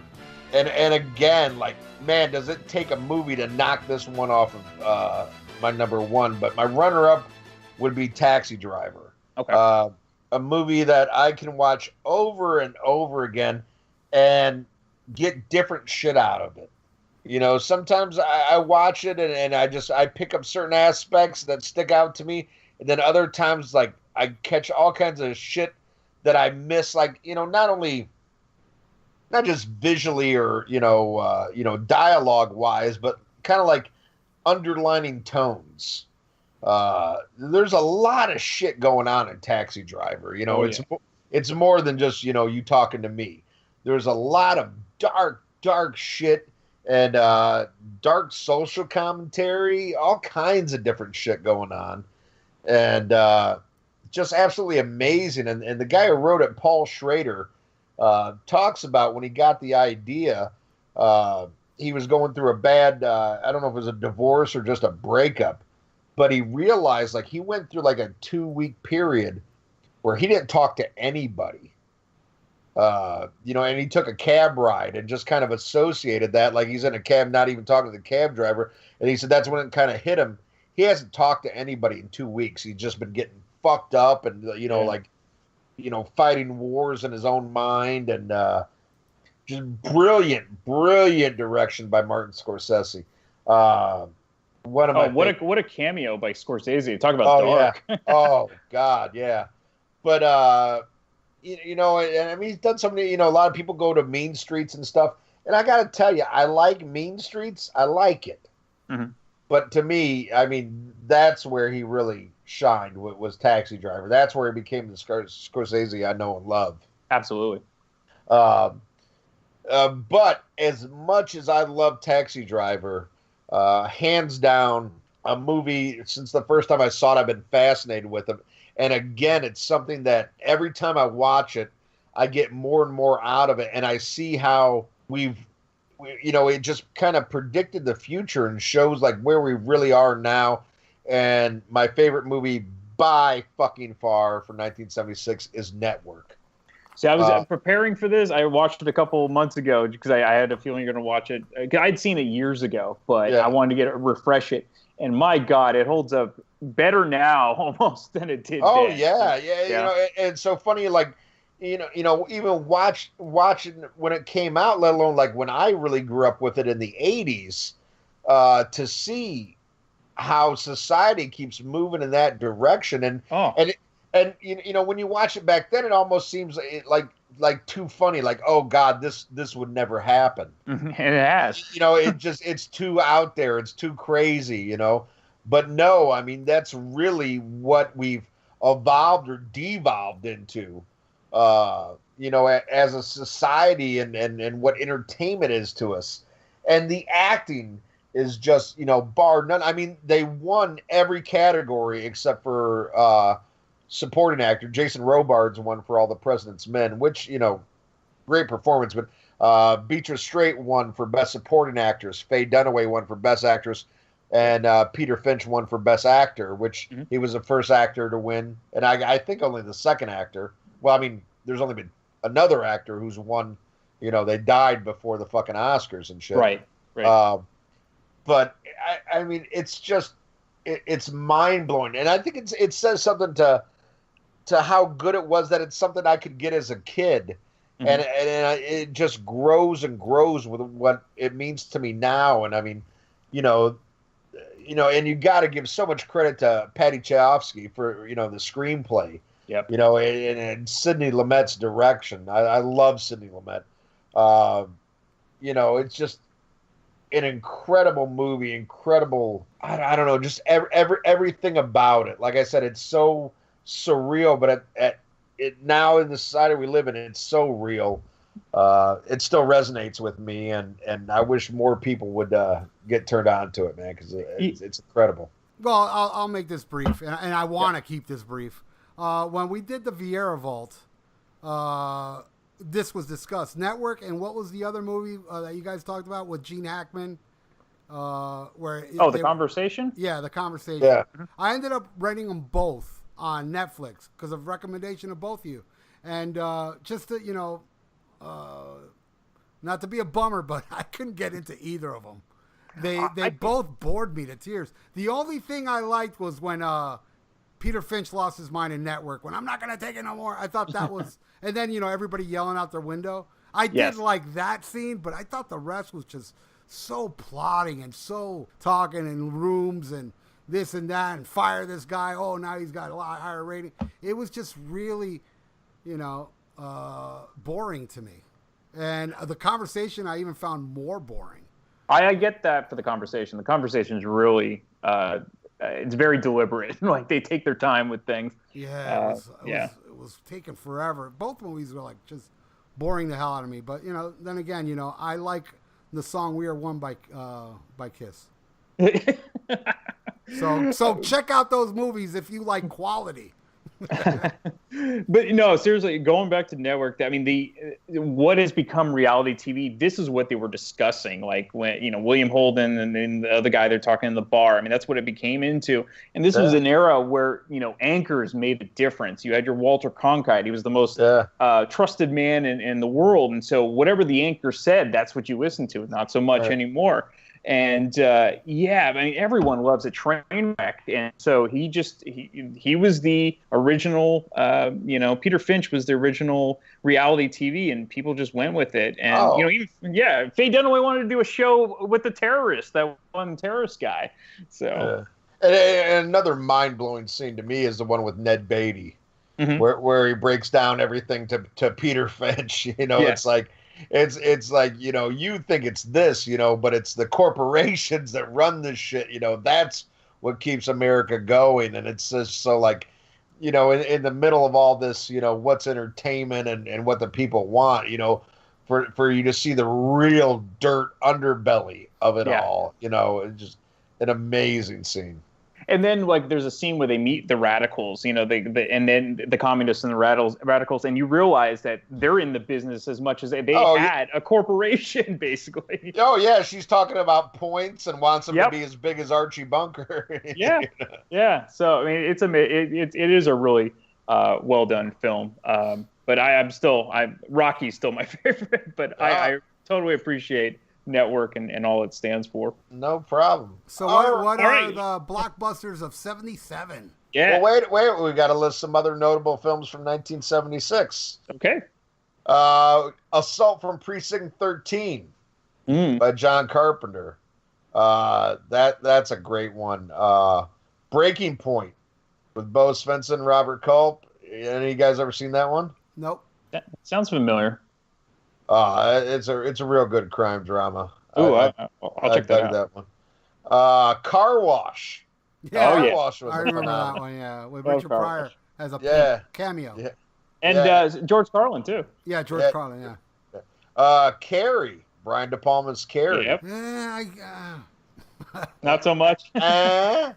and again, like, man, does it take a movie to knock this one off of my number one, but my runner-up would be Taxi Driver. Okay. A movie that I can watch over and over again and get different shit out of it. You know, sometimes I watch it and I pick up certain aspects that stick out to me. And then other times, like, I catch all kinds of shit that I miss, like, you know, not just visually or, dialogue wise, but kind of like underlining tones. There's a lot of shit going on in Taxi Driver. You know, it's more than just, you know, you talking to me. There's a lot of dark shit. And dark social commentary, all kinds of different shit going on. And just absolutely amazing. And the guy who wrote it, Paul Schrader, talks about when he got the idea, he was going through a bad, I don't know if it was a divorce or just a breakup, but he realized, like, he went through like a 2-week period where he didn't talk to anybody. And he took a cab ride and just kind of associated that, like he's in a cab, not even talking to the cab driver. And he said that's when it kind of hit him. He hasn't talked to anybody in 2 weeks. He's just been getting fucked up and, fighting wars in his own mind. And just brilliant direction by Martin Scorsese. What a cameo by Scorsese. Talk about dark. Yeah. Oh, God, yeah. But, and I mean, he's done so many, a lot of people go to Mean Streets and stuff. And I got to tell you, I like Mean Streets. I like it. Mm-hmm. But to me, I mean, that's where he really shined, was Taxi Driver. That's where he became the Scorsese I know and love. Absolutely. But as much as I love Taxi Driver, hands down, a movie, since the first time I saw it, I've been fascinated with him. And again, it's something that every time I watch it, I get more and more out of it. And I see how it just kind of predicted the future and shows like where we really are now. And my favorite movie by fucking far from 1976 is Network. See, I was preparing for this. I watched it a couple months ago because I had a feeling you're going to watch it. I'd seen it years ago, but I wanted to refresh it. And my God, it holds up better now almost than it did then. then. Yeah. And it's so funny, like, even watching when it came out, let alone like when I really grew up with it in the 80s, to see how society keeps moving in that direction. And when you watch it back then, it almost seems like too funny. Like, oh God, this would never happen. And it has. It's too out there. It's too crazy. But no, I mean that's really what we've evolved or devolved into. As a society and what entertainment is to us, and the acting is just bar none. I mean, they won every category except for supporting actor. Jason Robards won for All the President's Men, which great performance. But Beatrice Straight won for Best Supporting Actress. Faye Dunaway won for Best Actress, and Peter Finch won for Best Actor, which he was the first actor to win, and I think only the second actor. Well, I mean, there's only been another actor who's won. They died before the fucking Oscars and shit. Right. But I mean, it's just it's mind blowing, and I think it says something to how good it was that it's something I could get as a kid, and it just grows and grows with what it means to me now. And I mean, and you got to give so much credit to Patty Chayefsky for the screenplay. Yep. And Sidney Lumet's direction. I love Sidney Lumet. It's just an incredible movie, incredible. I don't know, just everything about it. Like I said, it's so surreal, but it now in the society we live in, it's so real. It still resonates with me, and I wish more people would get turned on to it, man, because it's incredible. Well, I'll make this brief, and I want to keep this brief. When we did the Viera Vault, this was discussed. Network, and what was the other movie that you guys talked about with Gene Hackman? The Conversation? Yeah, The Conversation. Yeah. I ended up renting them both on Netflix because of recommendation of both of you. And just to, not to be a bummer, but I couldn't get into either of them. They both bored me to tears. The only thing I liked was when Peter Finch lost his mind in Network, when I'm not going to take it no more. I thought that was, and then, everybody yelling out their window. I did like that scene, but I thought the rest was just so plotting and so talking in rooms and this and that and fire this guy. Oh, now he's got a lot higher rating. It was just really, boring to me. And The Conversation I even found more boring. I get that for The Conversation. The Conversation is really, it's very deliberate. Like they take their time with things. Yeah, it was taking forever. Both movies were like just boring the hell out of me. But then again, I like the song "We Are One" by Kiss. So check out those movies if you like quality. But no, seriously, going back to Network, I mean, what has become reality TV, this is what they were discussing, like when William Holden and then the other guy they're talking in the bar. I mean, that's what it became into. And this was an era where anchors made a difference. You had your Walter Cronkite. He was the most trusted man in the world, and so whatever the anchor said, that's what you listened to. Not so much anymore. And I mean, everyone loves a train wreck, and so he was the original. Peter Finch was the original reality TV, and people just went with it. And Faye Dunaway wanted to do a show with the terrorist, that one terrorist guy. So, and another mind blowing scene to me is the one with Ned Beatty, where he breaks down everything to Peter Finch. It's like. It's like, you think it's this, but it's the corporations that run this shit. That's what keeps America going. And it's just so like, in the middle of all this, what's entertainment and what the people want, for you to see the real dirt underbelly of it all, it's just an amazing scene. And then, like, there's a scene where they meet the radicals, and then the communists and the radicals, and you realize that they're in the business as much as they had a corporation, basically. Oh, yeah, she's talking about points and wants them to be as big as Archie Bunker. Yeah. So, I mean, it is a really well-done film. But Rocky's still my favorite, but I totally appreciate Network and all it stands for. No problem. So what are the blockbusters of 77? Yeah. Well, wait. We got to list some other notable films from 1976. Okay. Assault from Precinct 13 by John Carpenter. That's a great one. Breaking Point with Bo Svensson, Robert Culp. Any of you guys ever seen that one? Nope. That sounds familiar. It's a real good crime drama. Ooh, I'll check that out. That one. Car Wash. Yeah. Car Wash was I remember that one. Yeah, with Richard Pryor as a cameo. Yeah. And George Carlin too. Yeah, George Carlin. Yeah. Carrie. Brian De Palma's Carrie. Yep. Yeah, Not so much. I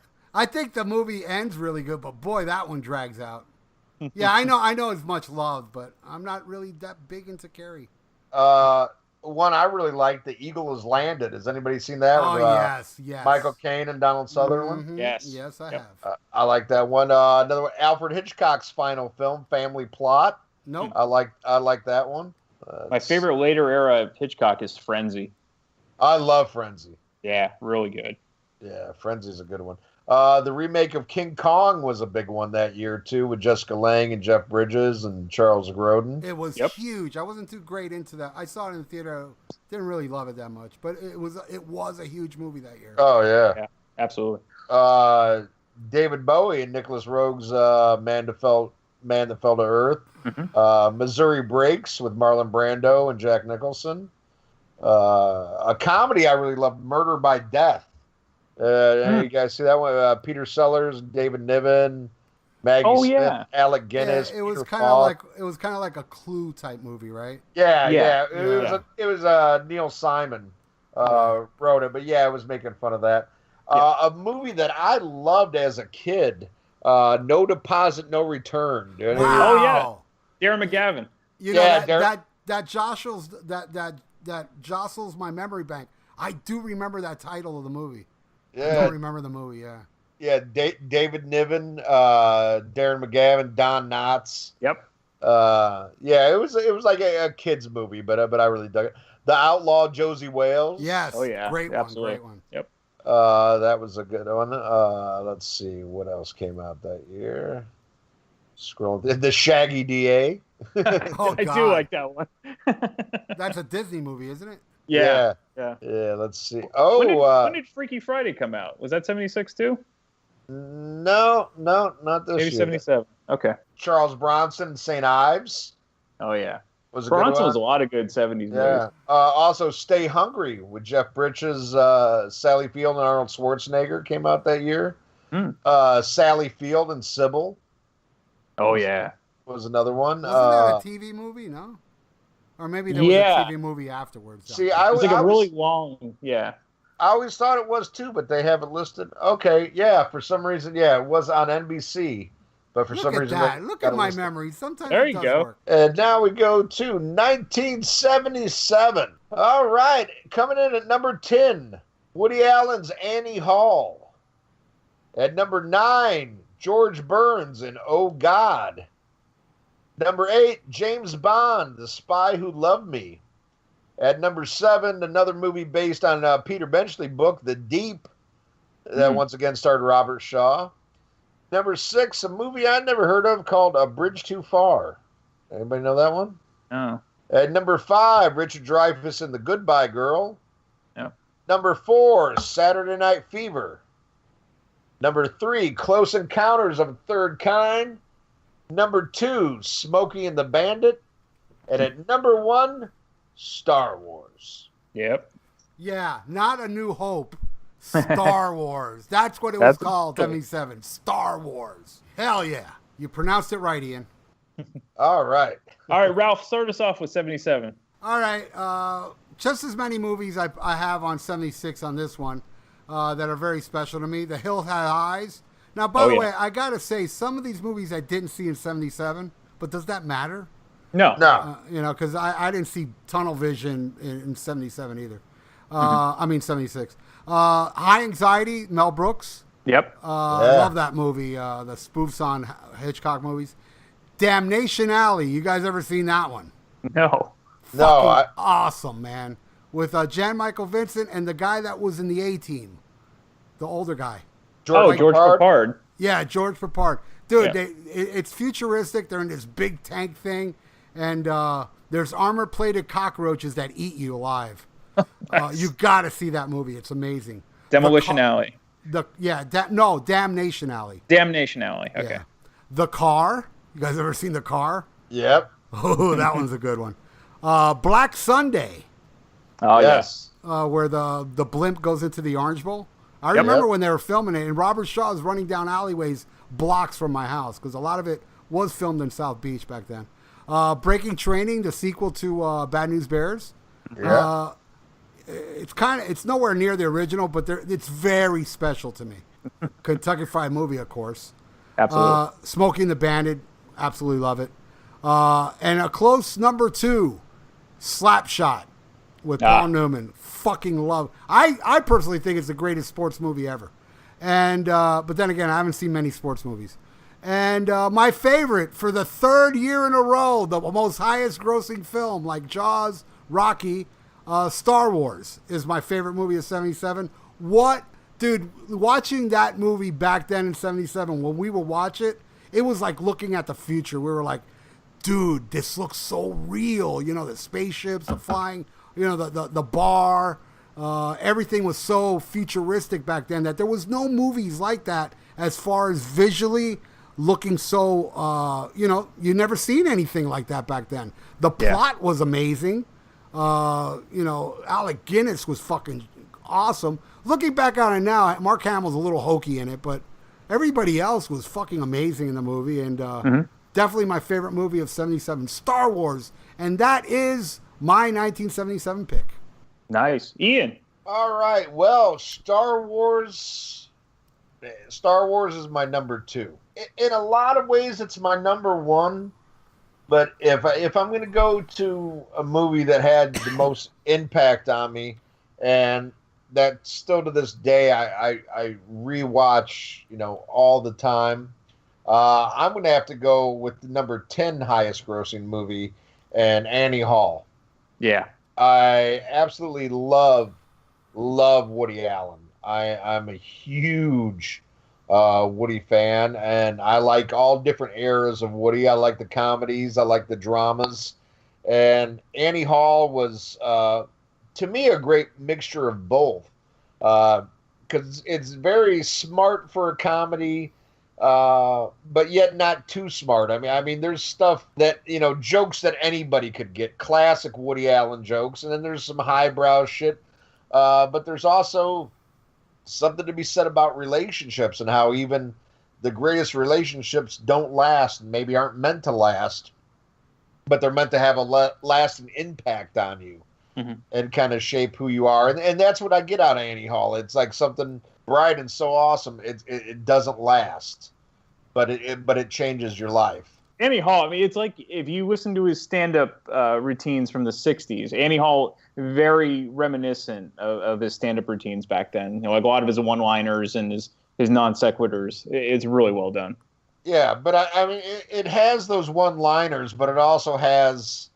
think the movie ends really good, but boy, that one drags out. Yeah, I know it's much loved, but I'm not really that big into Carrie. One I really like, The Eagle Has Landed. Has anybody seen that? Oh, yes. Michael Caine and Donald Sutherland. Mm-hmm. Yes, I have. I like that one. Another one, Alfred Hitchcock's final film, Family Plot. Nope. I like that one. My favorite later era of Hitchcock is Frenzy. I love Frenzy. Yeah, really good. Yeah, Frenzy's a good one. The remake of King Kong was a big one that year too, with Jessica Lange and Jeff Bridges and Charles Grodin. It was huge. I wasn't too great into that. I saw it in the theater. Didn't really love it that much, but it was a huge movie that year. Oh yeah, absolutely. David Bowie and Nicholas Roeg's Man That Fell to Earth. Mm-hmm. Missouri Breaks with Marlon Brando and Jack Nicholson. A comedy I really loved, Murder by Death. You guys see that one? Peter Sellers, David Niven, Maggie Smith, Alec Guinness. Yeah, it was kind of like a Clue type movie, right? Yeah. It was Neil Simon wrote it, but yeah, it was making fun of that. A movie that I loved as a kid, No Deposit, No Return. Wow. Oh yeah, Darren McGavin. You know that jostles my memory bank. I do remember that title of the movie. Yeah. I don't remember the movie. Yeah, David Niven, Darren McGavin, Don Knotts. Yep. It was like a kids movie, but I really dug it. The Outlaw Josie Wales. Yes. Oh yeah. Great Absolutely. one. Yep. That was a good one. Let's see what else came out that year. Scroll the Shaggy DA. Oh, I do like that one. That's a Disney movie, isn't it? Yeah. Let's see. When did Freaky Friday come out? Was that 76 too? No, not this Maybe year. 77. Okay. Charles Bronson, St. Ives. Oh yeah. Was Bronson was a lot of good 70s movies. Also, Stay Hungry with Jeff Bridges, Sally Field, and Arnold Schwarzenegger came out that year. Sally Field and Sybil. Oh yeah. Was another one. Wasn't that a TV movie? No. Or maybe there was a TV movie afterwards. See, it was like a really long. Yeah. I always thought it was too, but they have it listed. Okay, yeah. For some reason, it was on NBC, but for some reason, look at my memory. Sometimes there it you does go. work. And now we go to 1977. All right, coming in at number 10, Woody Allen's Annie Hall. At number 9, George Burns in Oh God. Number 8, James Bond, The Spy Who Loved Me. At number 7, another movie based on Peter Benchley book, The Deep, that once again starred Robert Shaw. Number 6, a movie I never heard of called A Bridge Too Far. Anybody know that one? No. At number 5, Richard Dreyfuss in The Goodbye Girl. Yeah. Number 4, Saturday Night Fever. Number 3, Close Encounters of a Third Kind. Number 2, Smokey and the Bandit. And at number 1, Star Wars. Yep. Yeah, not A New Hope. Star Wars. That's what it was called, 77. Star Wars. Hell yeah. You pronounced it right, Ian. All right. All right, Ralph, start us off with 77. All right. Just as many movies I have on 76 on this one that are very special to me. The Hill Had Eyes. Now, by the way, I got to say, some of these movies I didn't see in 77, but does that matter? No. Because I didn't see Tunnel Vision in 77 either. I mean, 76. High Anxiety, Mel Brooks. Yep. I love that movie, the spoofs on Hitchcock movies. Damnation Alley. You guys ever seen that one? No. Awesome, man. With Jan Michael Vincent and the guy that was in the A-Team. The older guy. George Peppard. Yeah, George Papard. Dude, Yeah. it's futuristic. They're in this big tank thing, and there's armor-plated cockroaches that eat you alive. Nice. You got to see that movie. It's amazing. Demolition Alley. Damnation Alley. Damnation Alley. Okay. Yeah. The Car. You guys ever seen The Car? Yep. Oh, that one's a good one. Black Sunday. Oh, yes. Where the blimp goes into the Orange Bowl. I remember when they were filming it, and Robert Shaw is running down alleyways blocks from my house, because a lot of it was filmed in South Beach back then. Breaking Training, the sequel to Bad News Bears. Yeah. It's nowhere near the original, but it's very special to me. Kentucky Fried Movie, of course. Absolutely. Smoking the Bandit, absolutely love it. And a close number 2, Slapshot with Paul Newman. Fucking love. I personally think it's the greatest sports movie ever. And but then again, I haven't seen many sports movies. And my favorite for the 3rd year in a row, the most highest grossing film, like Jaws, Rocky, Star Wars is my favorite movie of 77. Dude, watching that movie back then in 77, when we would watch it, it was like looking at the future. We were like, dude, this looks so real. You know, the spaceships, the flying, you know, the bar, everything was so futuristic back then that there was no movies like that as far as visually looking so, you never seen anything like that back then. The plot was amazing. Alec Guinness was fucking awesome. Looking back on it now, Mark Hamill's a little hokey in it, but everybody else was fucking amazing in the movie, and definitely my favorite movie of 77, Star Wars, and that is my 1977 pick. Nice. Ian. All right. Well, Star Wars is my number 2. In a lot of ways, it's my number 1. But if I'm going to go to a movie that had the most impact on me, and that still to this day I rewatch, all the time, I'm going to have to go with the number 10 highest grossing movie, and Annie Hall. Yeah. I absolutely love Woody Allen. I'm a huge Woody fan, and I like all different eras of Woody. I like the comedies, I like the dramas, and Annie Hall was to me a great mixture of both, because it's very smart for a comedy, but yet not too smart. I mean there's stuff that, jokes that anybody could get, classic Woody Allen jokes, and then there's some highbrow shit, but there's also something to be said about relationships, and how even the greatest relationships don't last, and maybe aren't meant to last, but they're meant to have a lasting impact on you, and kind of shape who you are. And that's what I get out of Annie Hall. It's like something bright and so awesome. It doesn't last, but it changes your life. Annie Hall, it's like if you listen to his stand-up routines from the 60s, Annie Hall, very reminiscent of his stand-up routines back then. Like a lot of his one-liners and his non-sequiturs. It's really well done. Yeah, but it has those one-liners, but it also has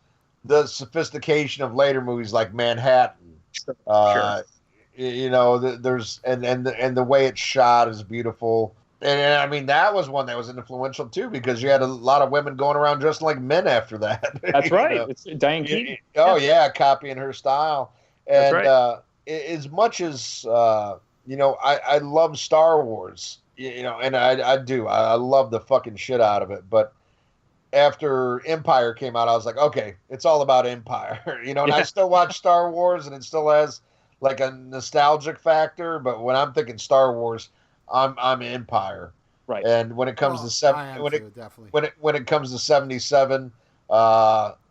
the sophistication of later movies like Manhattan. Sure. There's and the way it's shot is beautiful. And that was one that was influential too, because you had a lot of women going around dressing like men after that. That's right. It's Diane Keaton. Oh yeah, copying her style. And that's right. As much as I love Star Wars, and I do. I love the fucking shit out of it. But after Empire came out, I was like, okay, it's all about Empire. And I still watch Star Wars, and it still has like a nostalgic factor. But when I'm thinking Star Wars, I'm Empire, right? And when it comes when it comes to 77,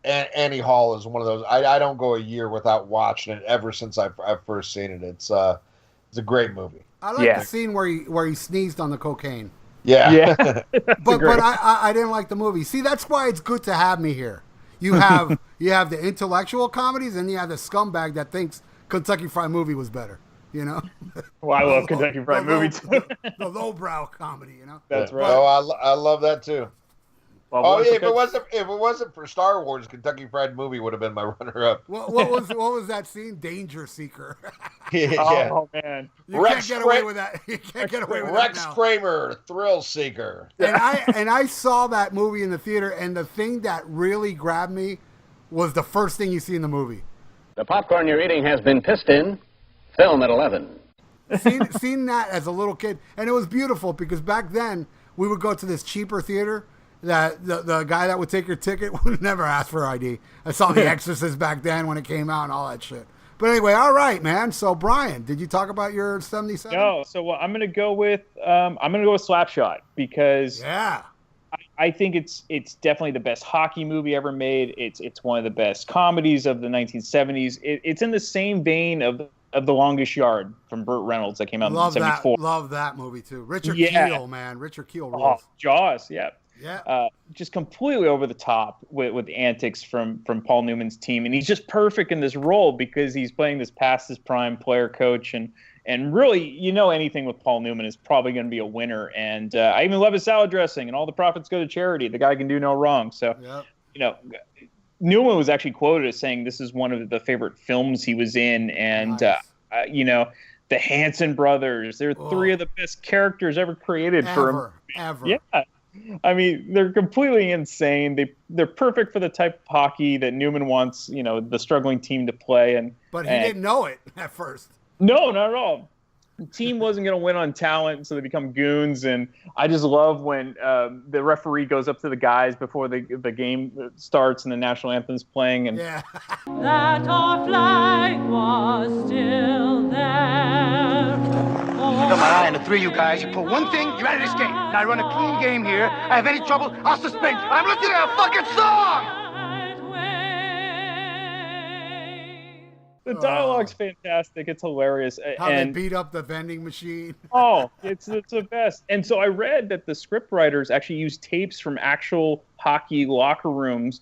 Annie Hall is one of those. I don't go a year without watching it ever since I've first seen it. It's a great movie. I like the scene where he sneezed on the cocaine. Yeah. but I didn't like the movie. See, that's why it's good to have me here. You have the intellectual comedies, and you have the scumbag that thinks Kentucky Fried Movie was better. Well, I love Kentucky Fried Movie too. The lowbrow comedy, That's right. Oh, I love that too. Oh, if it wasn't for Star Wars, Kentucky Fried Movie would have been my runner-up. What was that scene? Danger Seeker. Yeah. Oh man, You can't get away with that. You can't get away with that Rex now. Kramer, Thrill Seeker. And I saw that movie in the theater, and the thing that really grabbed me was the first thing you see in the movie. The popcorn you're eating has been pissed in. Film at 11. Seen that as a little kid, and it was beautiful because back then we would go to this cheaper theater that the guy that would take your ticket would never ask for ID. I saw The Exorcist back then when it came out and all that shit. But anyway, all right, man. So Brian, did you talk about your 77? No. So I'm gonna go with Slapshot because I think it's definitely the best hockey movie ever made. It's one of the best comedies of the 1970s. It's in the same vein of The Longest Yard from Burt Reynolds that came out in 1974. Love that movie too. Richard Kiel, man. Richard Kiel rules. Jaws, yeah. Yeah. Just completely over the top with the antics from Paul Newman's team, and he's just perfect in this role because he's playing this past his prime player coach, and really, anything with Paul Newman is probably going to be a winner. And I even love his salad dressing, and all the profits go to charity. The guy can do no wrong. So, Newman was actually quoted as saying this is one of the favorite films he was in, and nice. The Hanson brothers. They're three of the best characters ever created ever. Yeah. I mean, they're completely insane. They're perfect for the type of hockey that Newman wants, the struggling team to play. But he didn't know it at first. No, not at all. The team wasn't going to win on talent, so they become goons. And I just love when the referee goes up to the guys before the game starts and the national anthem's playing. And yeah. That our flag was still there. I got my eye on the three of you guys. You pull one thing, you're out of this game. Now I run a clean game here. I have any trouble, I'll suspend you. I'm listening to a fucking song! The dialogue's fantastic. It's hilarious. How they beat up the vending machine. It's the best. And so I read that the scriptwriters actually used tapes from actual hockey locker rooms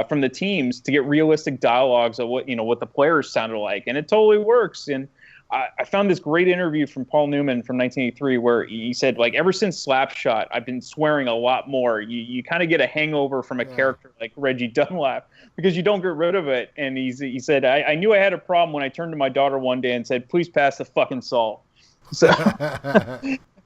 from the teams to get realistic dialogues of what the players sounded like, and it totally works. And I found this great interview from Paul Newman from 1983 where he said, ever since Slapshot, I've been swearing a lot more. You kind of get a hangover from a character like Reggie Dunlap because you don't get rid of it. And he said, I knew I had a problem when I turned to my daughter one day and said, please pass the fucking salt. So,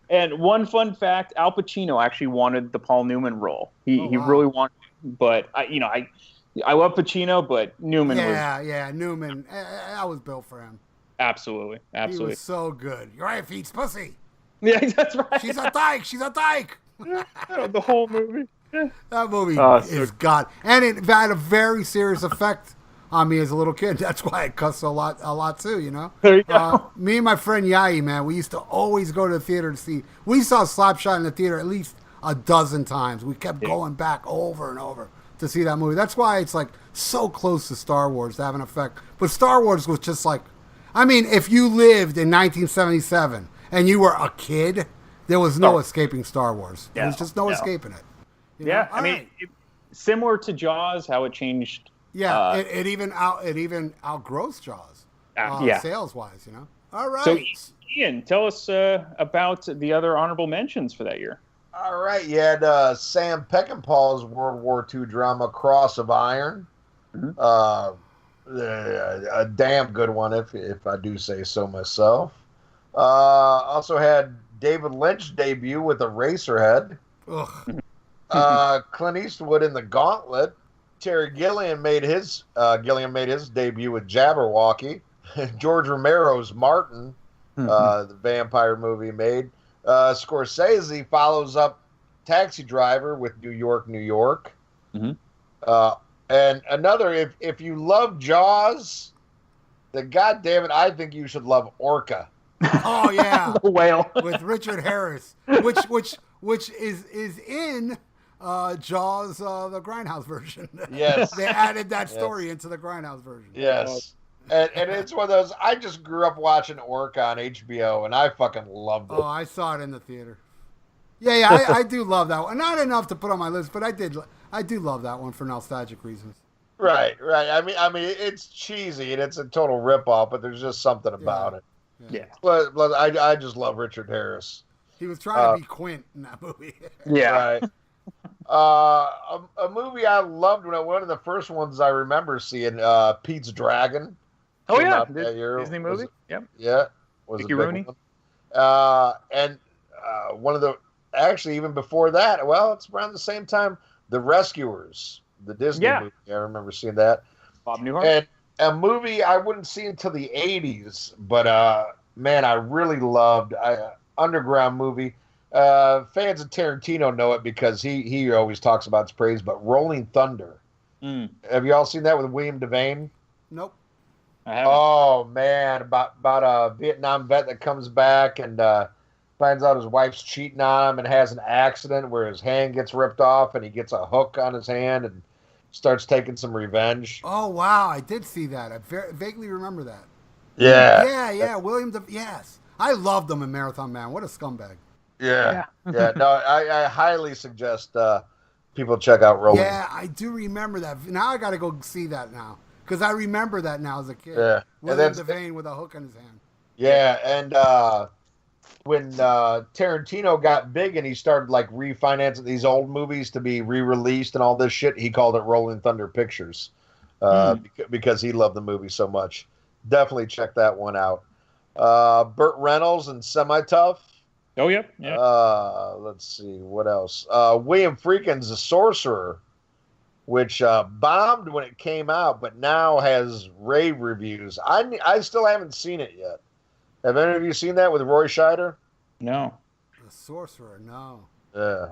and one fun fact, Al Pacino actually wanted the Paul Newman role. He really wanted it, but I love Pacino, but Newman was... Yeah, Newman. I was built for him. Absolutely. He was so good. Your wife eats pussy. Yeah, that's right. She's a dyke. The whole movie. Yeah. That movie is God. And it had a very serious effect on me as a little kid. That's why I cuss a lot too, There you go. Me and my friend Yai, man, we used to always go to the theater to see. We saw Slapshot in the theater at least a dozen times. We kept going back over and over to see that movie. That's why it's so close to Star Wars to have an effect. But Star Wars was just if you lived in 1977 and you were a kid, there was no escaping Star Wars. There was just no escaping it. I mean, similar to Jaws, how it changed. Yeah, it even outgrows Jaws, sales-wise, All right. So, Ian, tell us about the other honorable mentions for that year. All right, you had Sam Peckinpah's World War II drama Cross of Iron. Mm-hmm. A damn good one, if I do say so myself. Also had David Lynch debut with Eraserhead. Clint Eastwood in The Gauntlet. Terry Gilliam made his debut with Jabberwocky. George Romero's Martin, the vampire movie made. Scorsese follows up Taxi Driver with New York, New York. Mm-hmm. And another, if you love Jaws, goddammit, I think you should love Orca. Oh yeah, the whale with Richard Harris, which is in Jaws, the Grindhouse version. Yes, they added that story into the Grindhouse version. Yes, and it's one of those. I just grew up watching Orca on HBO, and I fucking loved it. Oh, I saw it in the theater. Yeah, I do love that one. Not enough to put on my list, but I do love that one for nostalgic reasons. Right. I mean, it's cheesy and it's a total ripoff, but there's just something about it. Yeah. But I just love Richard Harris. He was trying to be Quint in that movie. Yeah. Right. A movie I loved one of the first ones I remember seeing, Pete's Dragon. Oh yeah, Disney movie. Yep. Yeah, was Mickey a big Rooney. one. And one of the actually even before that. Well, it's around the same time. The Rescuers, the Disney movie. I remember seeing that. Bob Newhart. And a movie I wouldn't see until the '80s, but man, I really loved underground movie. Fans of Tarantino know it because he always talks about its praise. But Rolling Thunder. Have you all seen that with William Devane? Nope. I haven't. Oh man, about a Vietnam vet that comes back and finds out his wife's cheating on him and has an accident where his hand gets ripped off and he gets a hook on his hand and starts taking some revenge. Oh wow, I did see that. I vaguely remember that. Yeah. Yes, I loved him in Marathon Man. What a scumbag. Yeah. No, I highly suggest people check out Rolling. Yeah, I do remember that. Now I got to go see that now because I remember that now as a kid. Yeah, William Devane with a hook in his hand. Yeah, and when Tarantino got big and he started like refinancing these old movies to be re-released and all this shit, he called it Rolling Thunder Pictures because he loved the movie so much. Definitely check that one out. Burt Reynolds and Semi-Tough. Oh, yep. Let's see, what else? William Friedkin's The Sorcerer, which bombed when it came out, but now has rave reviews. I still haven't seen it yet. Have any of you seen that with Roy Scheider? No. The Sorcerer, no. Yeah.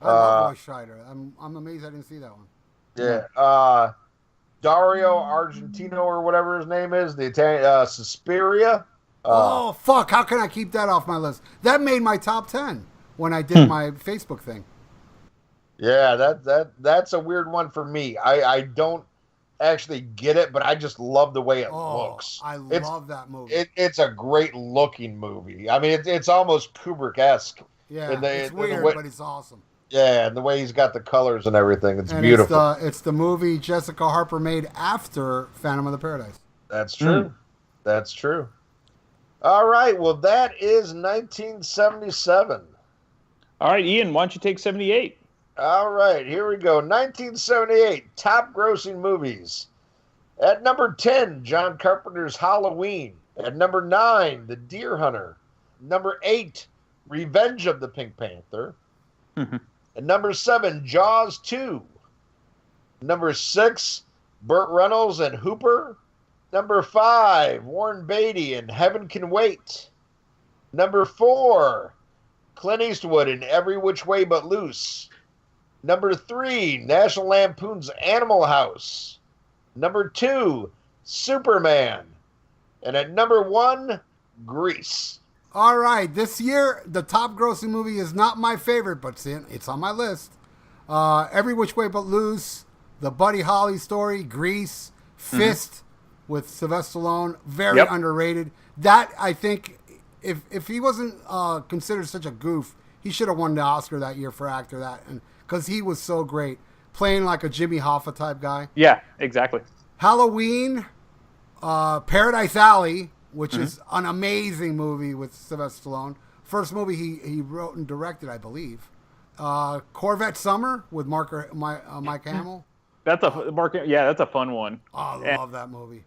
I love Roy Scheider. I'm amazed I didn't see that one. Yeah. Dario Argentino or whatever his name is, the Italian Suspiria. Oh fuck! How can I keep that off my list? That made my top 10 when I did my Facebook thing. Yeah, that's a weird one for me. I don't actually get it, but I just love the way it looks. I love that movie. It's a great looking movie. I mean, it's almost Kubrick-esque. Yeah, it's weird, but it's awesome. Yeah, and the way he's got the colors and everything, it's beautiful. It's the movie Jessica Harper made after Phantom of the Paradise. That's true. That's true. All right, well, that is 1977. All right, Ian, why don't you take 78? All right, here we go. 1978, top grossing movies. At number 10, John Carpenter's Halloween. At number 9, The Deer Hunter. Number 8, Revenge of the Pink Panther. At number 7, Jaws 2. Number 6, Burt Reynolds and Hooper. Number 5, Warren Beatty and Heaven Can Wait. Number 4, Clint Eastwood in Every Which Way But Loose. Number 3, National Lampoon's Animal House. Number 2, Superman. And at number 1, Grease. All right, this year, the top grossing movie is not my favorite, but it's on my list. Every Which Way But Loose, The Buddy Holly Story, Grease, Fist with Sylvester Stallone, very underrated. That, I think, if he wasn't considered such a goof, he should have won the Oscar that year for actor, because he was so great, playing like a Jimmy Hoffa type guy. Yeah, exactly. Halloween, Paradise Alley, which is an amazing movie with Sylvester Stallone. First movie he wrote and directed, I believe. Corvette Summer with Mike Hamill. That's a fun one. Oh, I love that movie.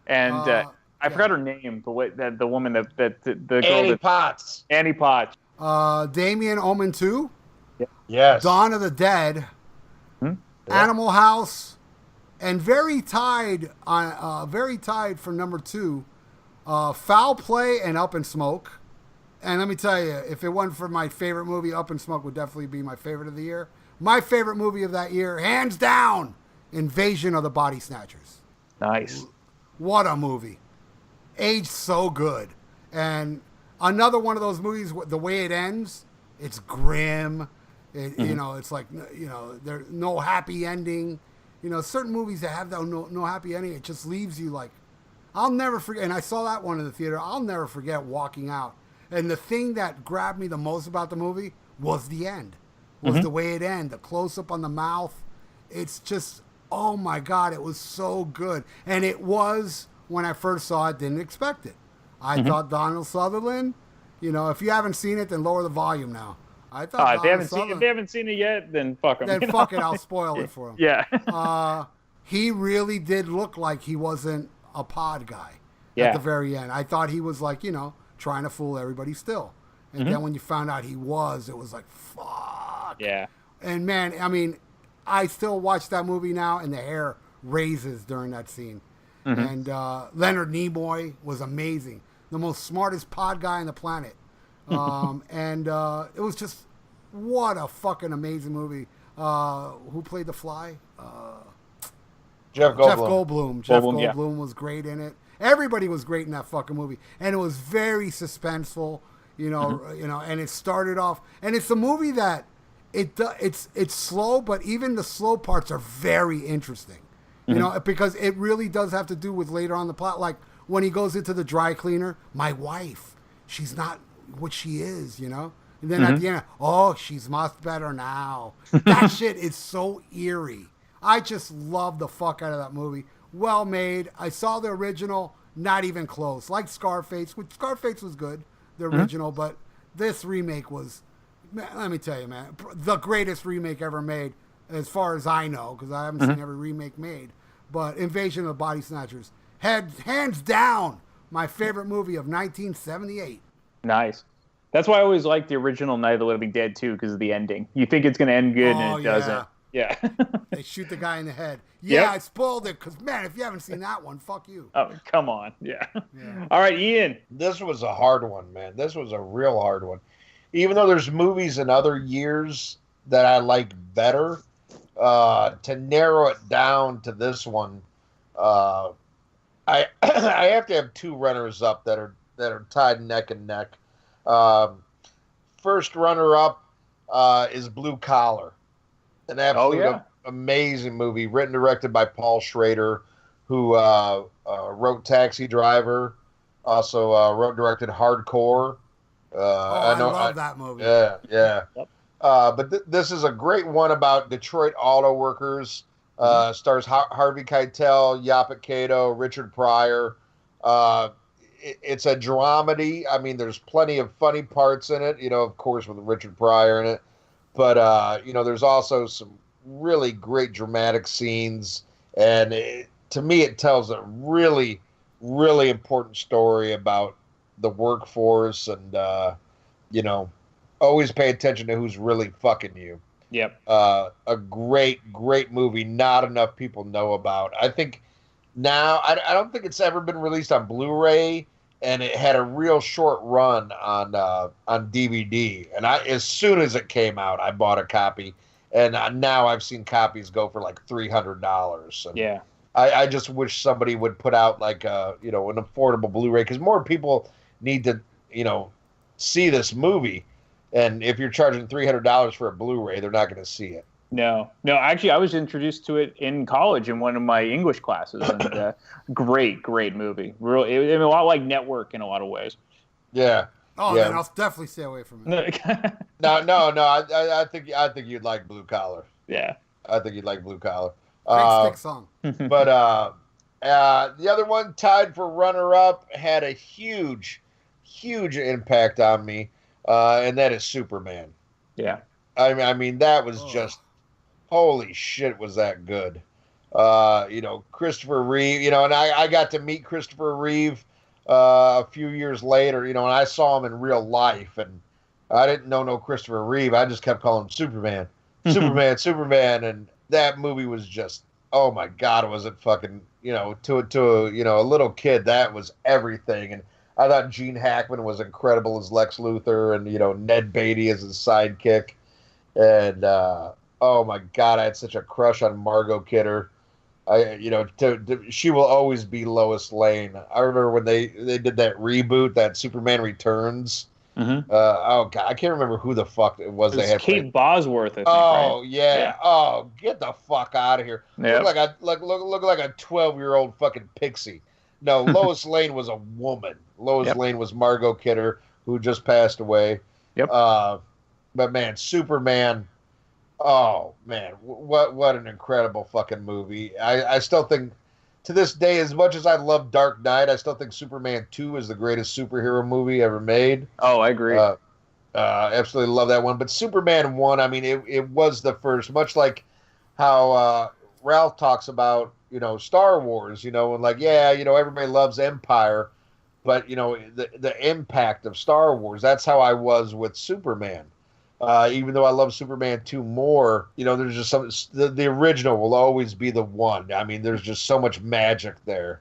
And I forgot her name, the woman that the girl Annie Potts. Annie Potts. Damien Omen 2. Yes. Dawn of the Dead. Animal House, and very tied for number 2. Foul Play and Up in Smoke. And let me tell you, if it wasn't for my favorite movie, Up in Smoke would definitely be my favorite of the year. My favorite movie of that year, hands down, Invasion of the Body Snatchers. Nice. What a movie. Aged so good. And another one of those movies, the way it ends, it's grim. It's like, there's no happy ending. Certain movies that have that no happy ending, it just leaves you like, I'll never forget. And I saw that one in the theater. I'll never forget walking out. And the thing that grabbed me the most about the movie was the end. Was the way it ended. The close-up on the mouth. It's just, oh my God, it was so good. And it was, when I first saw it, didn't expect it. I thought Donald Sutherland, if you haven't seen it, then lower the volume now. I thought if they haven't seen it yet, then fuck them. Then fuck it, I'll spoil it for them. Yeah. He really did look like he wasn't a pod guy at the very end. I thought he was like, trying to fool everybody still. And then when you found out he was, it was like, fuck. Yeah. And man, I mean, I still watch that movie now, and the hair raises during that scene. And Leonard Nimoy was amazing. The most smartest pod guy on the planet. And it was just, what a fucking amazing movie. Who played the Fly? Jeff Goldblum. Jeff Goldblum was great in it. Everybody was great in that fucking movie, and it was very suspenseful, and it started off, and it's a movie that it's slow, but even the slow parts are very interesting, because it really does have to do with later on the plot, like when he goes into the dry cleaner, my wife, she's not what she is, and then at the end, oh, she's much better now. That shit is so eerie. I just love the fuck out of that movie. Well made. I saw the original, not even close. Like Scarface, which Scarface was good, the original, but this remake was, man, let me tell you, man, the greatest remake ever made, as far as I know, because I haven't seen every remake made. But Invasion of the Body Snatchers, hands down, my favorite movie of 1978. Nice. That's why I always liked the original Night of the Living Dead, too, because of the ending. You think it's going to end good, and it doesn't. Yeah. They shoot the guy in the head. Yeah, I spoiled it because, man, if you haven't seen that one, fuck you. Oh, come on. Yeah. All right, Ian. This was a hard one, man. This was a real hard one. Even though there's movies in other years that I like better, to narrow it down to this one, I have to have two runners up that are tied neck and neck. First runner up is Blue Collar. An absolute amazing movie, written and directed by Paul Schrader, who wrote Taxi Driver, also wrote and directed Hardcore. I love that movie. Yeah. Yep. But this is a great one about Detroit auto workers. Stars Harvey Keitel, Yaphet Kotto, Richard Pryor. It's a dramedy. I mean, there's plenty of funny parts in it, of course, with Richard Pryor in it. But, there's also some really great dramatic scenes. And to me, it tells a really, really important story about the workforce and, always pay attention to who's really fucking you. Yep. A great, great movie not enough people know about. I think now, I don't think it's ever been released on Blu-ray. And it had a real short run on DVD. And as soon as it came out, I bought a copy. And now I've seen copies go for like $300. And yeah. I just wish somebody would put out like an affordable Blu-ray, because more people need to see this movie. And if you're charging $300 for a Blu-ray, they're not going to see it. No. Actually, I was introduced to it in college in one of my English classes, and great movie. Really, a lot like Network in a lot of ways. Yeah. Oh, yeah. Then I'll definitely stay away from it. No. I think you'd like Blue Collar. Yeah. I think you'd like Blue Collar. Great stick song. But the other one, tied for runner-up, had a huge impact on me, and that is Superman. Yeah. I mean, that was just. Holy shit, was that good. Christopher Reeve, and I got to meet Christopher Reeve a few years later, and I saw him in real life, and I didn't know no Christopher Reeve. I just kept calling him Superman. Superman, and that movie was just, oh my God, was it fucking, to a little kid, that was everything. And I thought Gene Hackman was incredible as Lex Luthor, and, Ned Beatty as his sidekick. And, oh my God, I had such a crush on Margot Kidder. She will always be Lois Lane. I remember when they did that reboot, that Superman Returns. Oh God, I can't remember who the fuck it was. They had Kate Bosworth. I think, oh right? yeah. Oh, get the fuck out of here. Yep. Look like a 12-year-old fucking pixie. No, Lois Lane was a woman. Lois Lane was Margot Kidder, who just passed away. Yep. But man, Superman. Oh man, what an incredible fucking movie! I still think, to this day, as much as I love Dark Knight, I still think Superman 2 is the greatest superhero movie ever made. Oh, I agree. Absolutely love that one. But Superman 1, I mean, it was the first, much like how Ralph talks about, Star Wars, and like, everybody loves Empire, but, the impact of Star Wars, that's how I was with Superman. Even though I love Superman 2 more, there's just the original will always be the one. I mean, there's just so much magic there.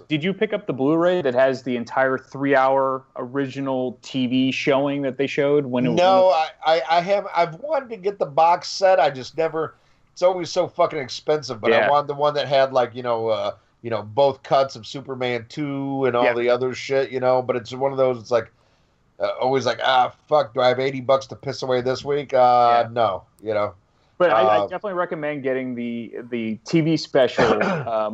Did you pick up the Blu-ray that has the entire 3-hour original TV showing that they showed I have. I've wanted to get the box set. I just never. It's always so fucking expensive. But I wanted the one that had like both cuts of Superman 2 and all the other shit. But it's one of those. It's like always like fuck. Do I have $80 to piss away this week? No. But I definitely recommend getting the TV special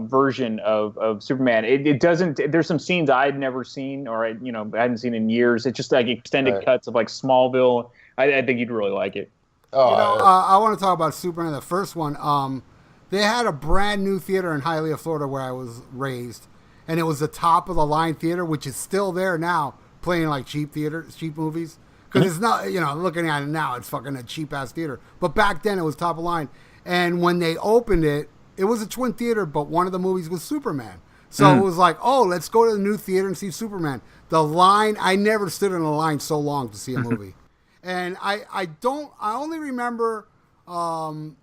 version of Superman. It doesn't. There's some scenes I'd never seen or I hadn't seen in years. It's just like extended cuts of like Smallville. I think you'd really like it. I want to talk about Superman, the first one. They had a brand new theater in Hialeah, Florida, where I was raised, and it was the top of the line theater, which is still there now, playing like cheap movies. Because it's not, looking at it now, it's fucking a cheap-ass theater. But back then, it was top of line. And when they opened it, it was a twin theater, but one of the movies was Superman. So it was like, let's go to the new theater and see Superman. The line, I never stood in a line so long to see a movie. And I only remember Marlon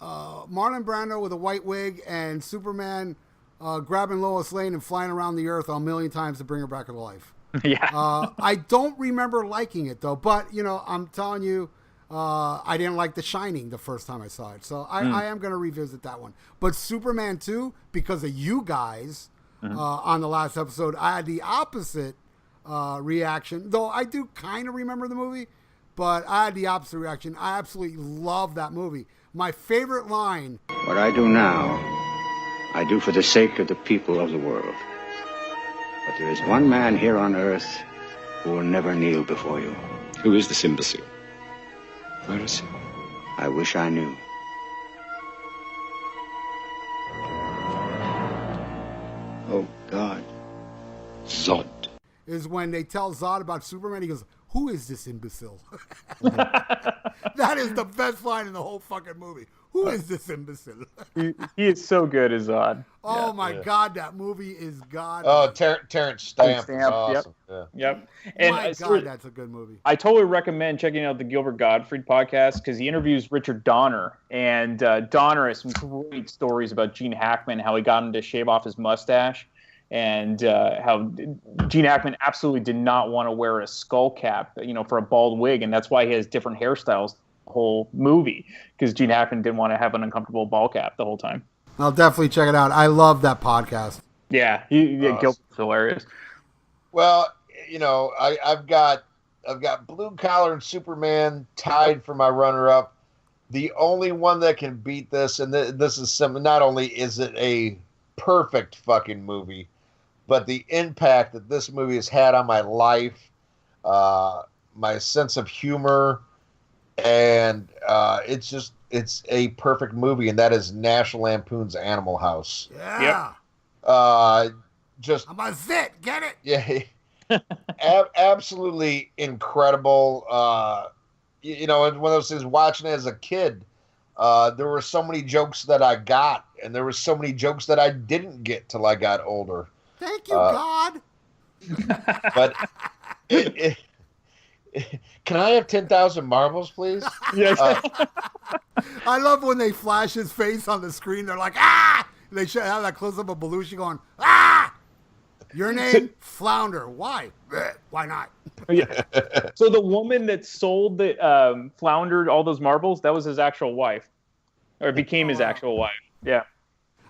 Brando with a white wig and Superman grabbing Lois Lane and flying around the earth a million times to bring her back to life. Yeah. I don't remember liking it though, but I'm telling you, I didn't like The Shining the first time I saw it, so I am going to revisit that one. But Superman 2, because of you guys on the last episode, I had the opposite reaction. Though I do kind of remember the movie, but I had the opposite reaction. I absolutely love that movie. My favorite line: "What I do now, I do for the sake of the people of the world. But there is one man here on earth who will never kneel before you." Who is this imbecile? Where is he? I wish I knew. Oh, God. Zod. Is when they tell Zod about Superman, he goes, "Who is this imbecile?" That is the best line in the whole fucking movie. Who is this imbecile? he is so good as Zod. Oh my God, that movie is God. Oh, Terrence Stamp. Awesome. Yep. And my God, that's a good movie. I totally recommend checking out the Gilbert Gottfried podcast because he interviews Richard Donner, and Donner has some great stories about Gene Hackman, how he got him to shave off his mustache, and how Gene Hackman absolutely did not want to wear a skull cap, for a bald wig, and that's why he has different hairstyles the whole movie, because Gene Hackman didn't want to have an uncomfortable ball cap the whole time. I'll definitely check it out. I love that podcast. Yeah, Gilbert's hilarious. Well, I've got Blue Collar and Superman tied for my runner-up. The only one that can beat this, and this is some. Not only is it a perfect fucking movie, but the impact that this movie has had on my life, my sense of humor, and it's a perfect movie, and that is National Lampoon's Animal House. Yeah. Yep. Just I'm a zit. Get it? Yeah. Absolutely incredible. And one of those things, watching it as a kid, there were so many jokes that I got, and there were so many jokes that I didn't get till I got older. Thank you, God. But can I have 10,000 marbles, please? Yes. I love when they flash his face on the screen. They're like, ah! They should have that close-up of Belushi going, ah! Your name? Flounder. Why? Why not? Yeah. So the woman that sold the Flounder all those marbles, that was his actual wife. Or became his actual wife. Yeah.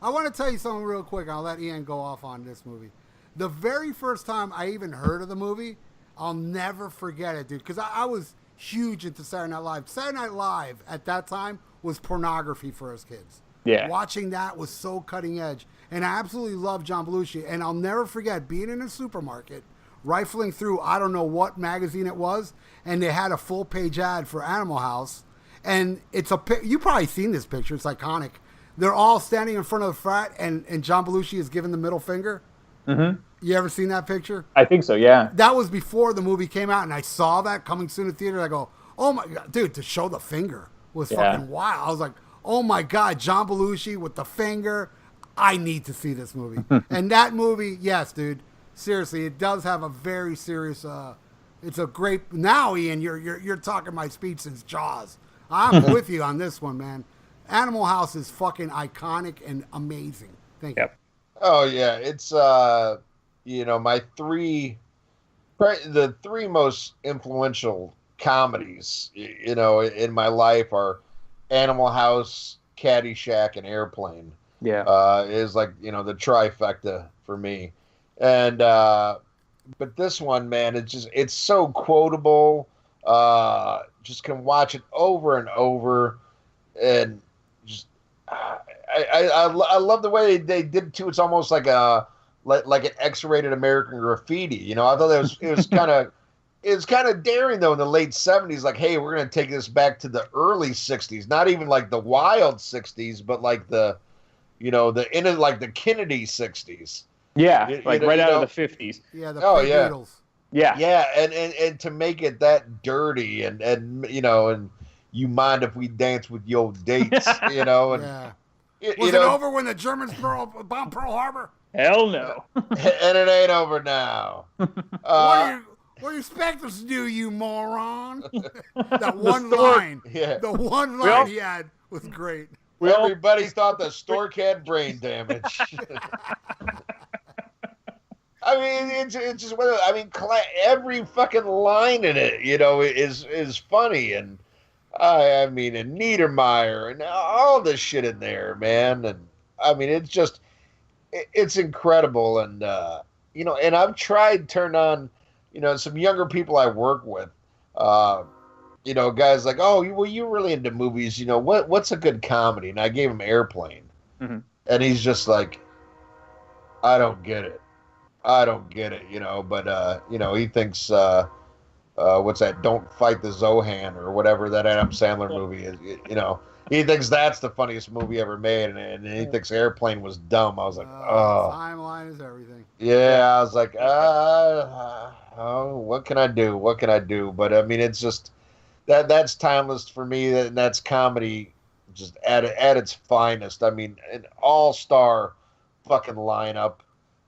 I want to tell you something real quick. I'll let Ian go off on this movie. The very first time I even heard of the movie, I'll never forget it, dude. Because I was huge into Saturday Night Live. Saturday Night Live at that time was pornography for us kids. Yeah. Watching that was so cutting edge. And I absolutely love John Belushi. And I'll never forget being in a supermarket, rifling through, I don't know what magazine it was, and they had a full-page ad for Animal House. And you've probably seen this picture. It's iconic. They're all standing in front of the frat, and John Belushi is giving the middle finger. Mm-hmm. You ever seen that picture? I think so, yeah. That was before the movie came out, and I saw that coming soon to theater. I go, oh my God, dude, to show the finger was fucking wild. I was like, oh my God, John Belushi with the finger. I need to see this movie. And that movie, yes, dude, seriously, it does have a very serious, it's a great, now Ian, you're talking my speech since Jaws. I'm with you on this one, man. Animal House is fucking iconic and amazing. Thank you. Oh yeah, it's my the three most influential comedies, in my life are Animal House, Caddyshack, and Airplane. Yeah. Is like, the trifecta for me. And but this one, man, it's so quotable. Just can watch it over and over, and just I love the way they did it too. It's almost like an X-rated American Graffiti. I thought it was kind of daring though in the late 70s. Like, hey, we're gonna take this back to the early 60s, not even like the wild 60s, but like the Kennedy 60s. Yeah, right out of the 50s. Yeah, the Beatles. Yeah. Yeah, and to make it that dirty and you mind if we dance with your dates, and yeah. Was it over when the Germans bombed Pearl Harbor? Hell no. And it ain't over now. What do you expect us to do, you moron? That one line. Yeah. The one line he had was great. Everybody thought the stork had brain damage. I mean, it's just every fucking line in it, is funny, and and Niedermeyer and all this shit in there, man, and I mean, it's incredible, and and I've tried turn on, some younger people I work with, guys like, oh, you're really into movies, what's a good comedy? And I gave him Airplane, and he's just like, I don't get it, but he thinks what's that? Don't Fight the Zohan or whatever that Adam Sandler movie is. He thinks that's the funniest movie ever made, and he thinks Airplane was dumb. I was like, oh, timeline is everything. Yeah, I was like, what can I do? But I mean, it's just that's timeless for me, and that's comedy just at its finest. I mean, an all-star fucking lineup.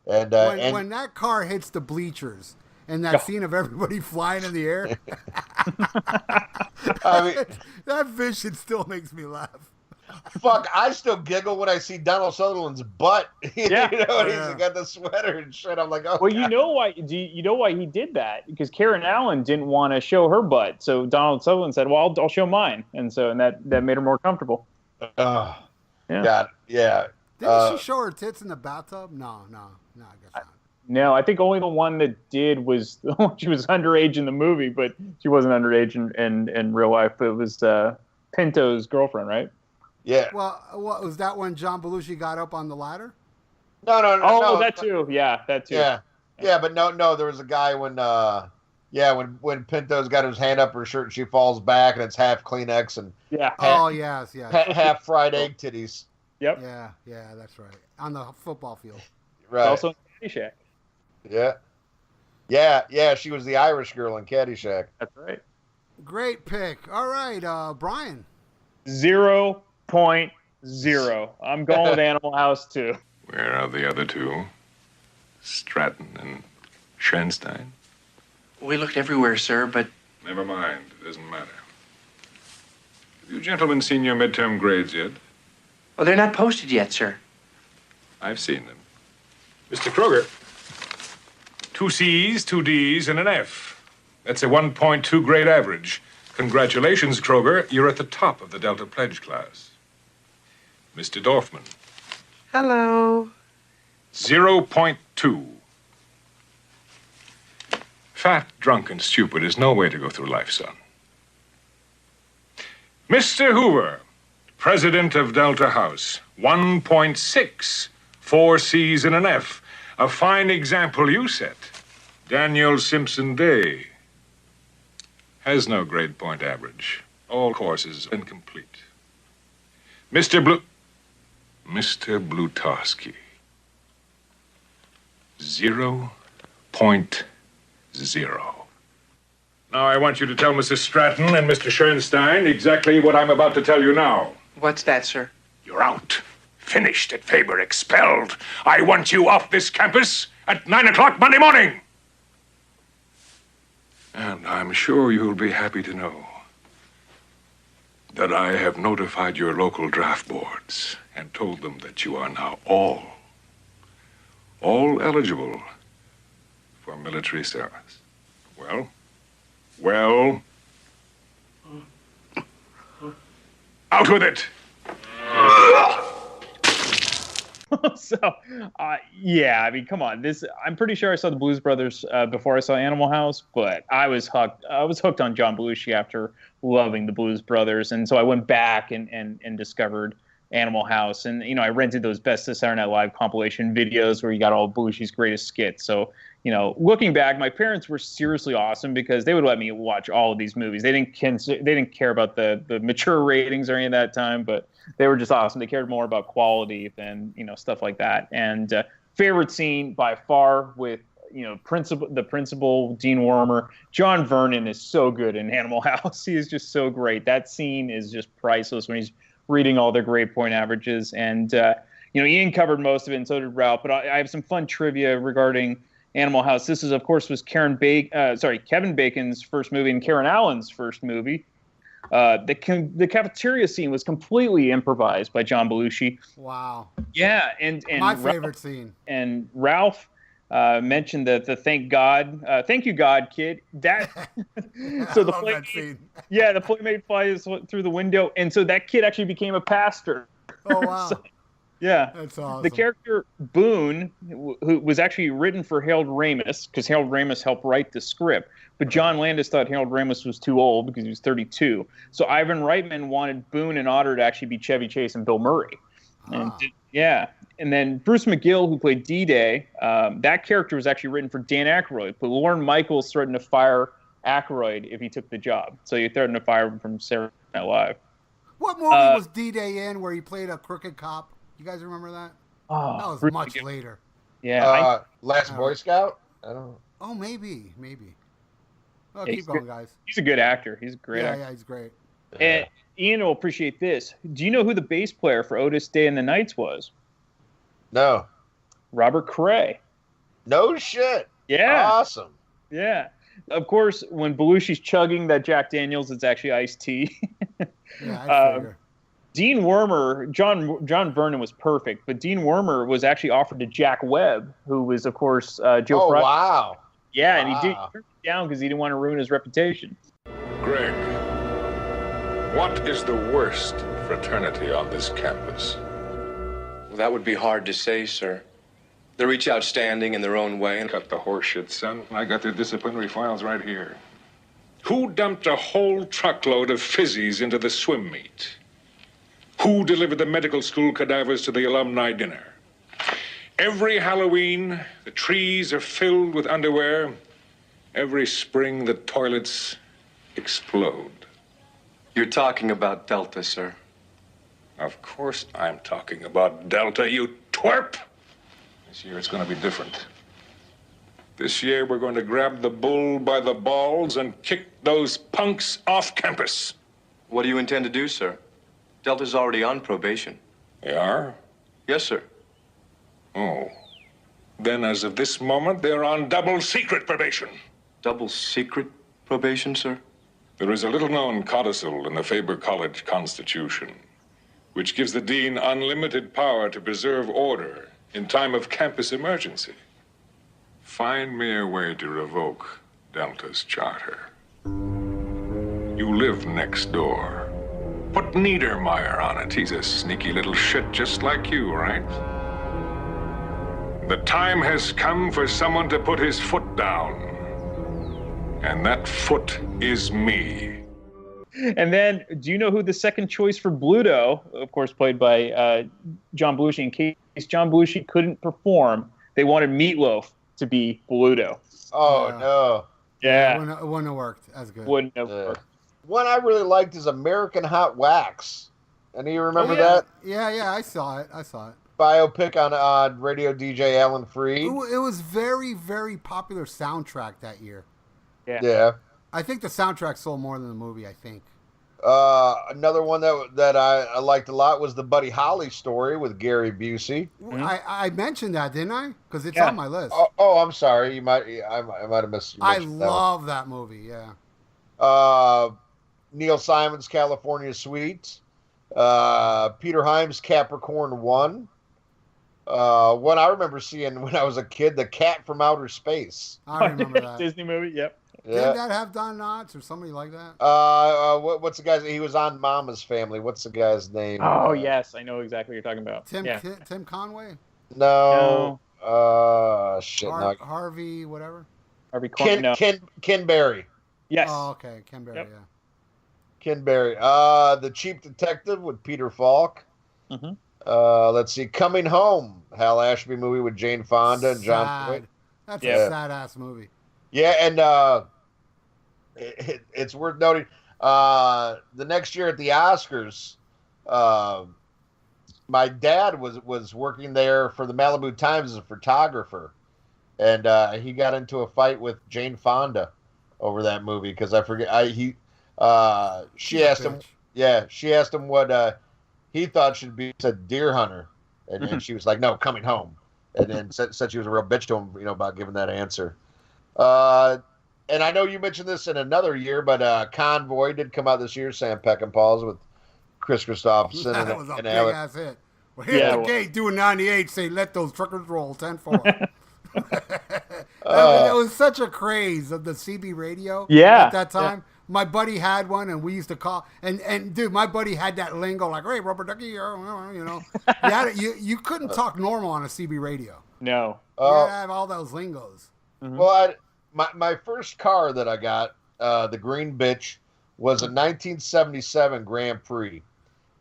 And when that car hits the bleachers and that scene of everybody flying in the air, I mean, that vision still makes me laugh. Fuck, I still giggle when I see Donald Sutherland's butt. He's got the sweater and shit. I'm like, oh. Well, you know why he did that? Because Karen Allen didn't want to show her butt, so Donald Sutherland said, "Well, I'll show mine," and that made her more comfortable. God, yeah. Didn't she show her tits in the bathtub? No, I guess not. No, I think only the one that did was the one she was underage in the movie, but she wasn't underage in real life. But it was Pinto's girlfriend, right? Yeah. Well, what was that when John Belushi got up on the ladder? No. Oh, that too. Yeah, that too. Yeah, but no. There was a guy when Pinto's got his hand up her shirt and she falls back and it's half Kleenex and yes. half fried egg titties. Yep. Yeah, that's right. On the football field. Right. Also in Caddyshack. Yeah. She was the Irish girl in Caddyshack. That's right. Great pick. All right, Brian. 0.0. I'm going with Animal House too. Where are the other two? Stratton and Schoenstein? We looked everywhere, sir, but... Never mind. It doesn't matter. Have you gentlemen seen your midterm grades yet? Well, they're not posted yet, sir. I've seen them. Mr. Kroger. 2 C's, 2 D's, and an F. That's a 1.2 grade average. Congratulations, Kroger. You're at the top of the Delta Pledge class. Mr. Dorfman. Hello. 0.2. Fat, drunk, and stupid is no way to go through life, son. Mr. Hoover, president of Delta House. 1.6. 4 C's and an F. A fine example you set. Daniel Simpson Day has no grade point average. All courses incomplete. Mr. Blutowski. 0.0. Now I want you to tell Mrs. Stratton and Mr. Schoenstein exactly what I'm about to tell you now. What's that, sir? You're out. Finished at Faber, expelled. I want you off this campus at 9 o'clock Monday morning. And I'm sure you'll be happy to know that I have notified your local draft boards and told them that you are now all eligible for military service. Well, out with it. So, yeah, I mean, come on. I'm pretty sure I saw the Blues Brothers before I saw Animal House, but I was hooked. I was hooked on John Belushi after loving the Blues Brothers, and so I went back and discovered Animal House, and I rented those Best of Saturday Night Live compilation videos where you got all Belushi's greatest skits. So, looking back, my parents were seriously awesome because they would let me watch all of these movies. They didn't care about the mature ratings or any of that time, but they were just awesome. They cared more about quality than stuff like that. And favorite scene by far with the principal Dean Wormer. John Vernon is so good in Animal House. He is just so great. That scene is just priceless when he's reading all their grade point averages. And Ian covered most of it, and so did Ralph. But I have some fun trivia regarding Animal House. This is, of course, was Kevin Bacon's first movie and Karen Allen's first movie. The cafeteria scene was completely improvised by John Belushi. Wow. Yeah, and my favorite scene. And Ralph mentioned the thank you God kid. That so the playmate flies through the window, and so that kid actually became a pastor. Oh wow. Yeah, that's awesome. The character Boone, who was actually written for Harold Ramis, because Harold Ramis helped write the script, but John Landis thought Harold Ramis was too old because he was 32. So Ivan Reitman wanted Boone and Otter to actually be Chevy Chase and Bill Murray. And then Bruce McGill, who played D-Day, that character was actually written for Dan Aykroyd, but Lorne Michaels threatened to fire Aykroyd if he took the job. So he threatened to fire him from Saturday Night Live. What movie was D-Day in where he played a crooked cop? You guys remember that? Oh, that was much later. Yeah. Last Boy Scout? I don't know. Oh, maybe. Oh, keep going, guys. He's a good actor. He's a great actor. Yeah, he's great. And Ian will appreciate this. Do you know who the bass player for Otis Day and the Knights was? No. Robert Cray. No shit. Yeah. Awesome. Yeah. Of course, when Belushi's chugging that Jack Daniels, it's actually iced tea. Yeah, I figure. Dean Wormer, John Vernon was perfect, but Dean Wormer was actually offered to Jack Webb, who was, of course, Joe Fry. Oh, wow. Yeah, and he turned it down because he didn't want to ruin his reputation. Greg, what is the worst fraternity on this campus? Well, that would be hard to say, sir. They're each outstanding in their own way. Cut the horseshit, son. I got their disciplinary files right here. Who dumped a whole truckload of fizzies into the swim meet? Who delivered the medical school cadavers to the alumni dinner? Every Halloween, the trees are filled with underwear. Every spring, the toilets explode. You're talking about Delta, sir. Of course I'm talking about Delta, you twerp! This year it's going to be different. This year we're going to grab the bull by the balls and kick those punks off campus. What do you intend to do, sir? Delta's already on probation. They are? Yes, sir. Oh. Then as of this moment, they're on double secret probation. Double secret probation, sir? There is a little-known codicil in the Faber College Constitution, which gives the dean unlimited power to preserve order in time of campus emergency. Find me a way to revoke Delta's charter. You live next door. Put Niedermeyer on it. He's a sneaky little shit just like you, right? The time has come for someone to put his foot down. And that foot is me. And then, do you know who the second choice for Bluto, of course played by John Belushi, in case John Belushi couldn't perform, they wanted Meatloaf to be Bluto. Oh, no. Yeah. It wouldn't have worked as good. Wouldn't have worked. One I really liked is American Hot Wax. Any of you remember that? Yeah, I saw it. biopic on radio DJ Alan Freed. It was very, very popular soundtrack that year. Yeah. I think the soundtrack sold more than the movie, I think. Another one that I liked a lot was the Buddy Holly story with Gary Busey. I mentioned that, didn't I? Because it's on my list. Oh, I'm sorry. I might have missed. I love that movie. Yeah. Neil Simon's California Suite. Peter Hyams' Capricorn 1. One I remember seeing when I was a kid, The Cat from Outer Space. I remember that. Disney movie, yep. Yeah. Didn't that have Don Knotts or somebody like that? What's the guy's? He was on Mama's Family. What's the guy's name? Oh yes, I know exactly what you're talking about. Tim Conway? No. Shit. Harvey, whatever. Harvey Ken Berry. Yes. Oh, okay. Ken Berry, yeah. Ken Berry. The Cheap Detective with Peter Falk. Mm-hmm. Let's see. Coming Home, Hal Ashby movie with Jane Fonda and John Voight. That's a sad-ass movie. Yeah, and it's worth noting, the next year at the Oscars, my dad was working there for the Malibu Times as a photographer, and he got into a fight with Jane Fonda over that movie because I forget she asked him what he thought should be said Deer Hunter, and she was like, no, Coming Home, and then said she was a real bitch to him, about giving that answer. And I know you mentioned this in another year, but Convoy did come out this year, Sam Peckinpah's with Chris Christopherson. That was a big-ass hit. Well, here's the gate doing 98, say, let those truckers roll, 10-4. It was such a craze of the CB radio at that time. Yeah. My buddy had one, and we used to call. And dude, my buddy had that lingo like, hey, rubber ducky, you couldn't talk normal on a CB radio. No. You had to have all those lingos. Mm-hmm. Well, my first car that I got, the Green Bitch, was a 1977 Grand Prix.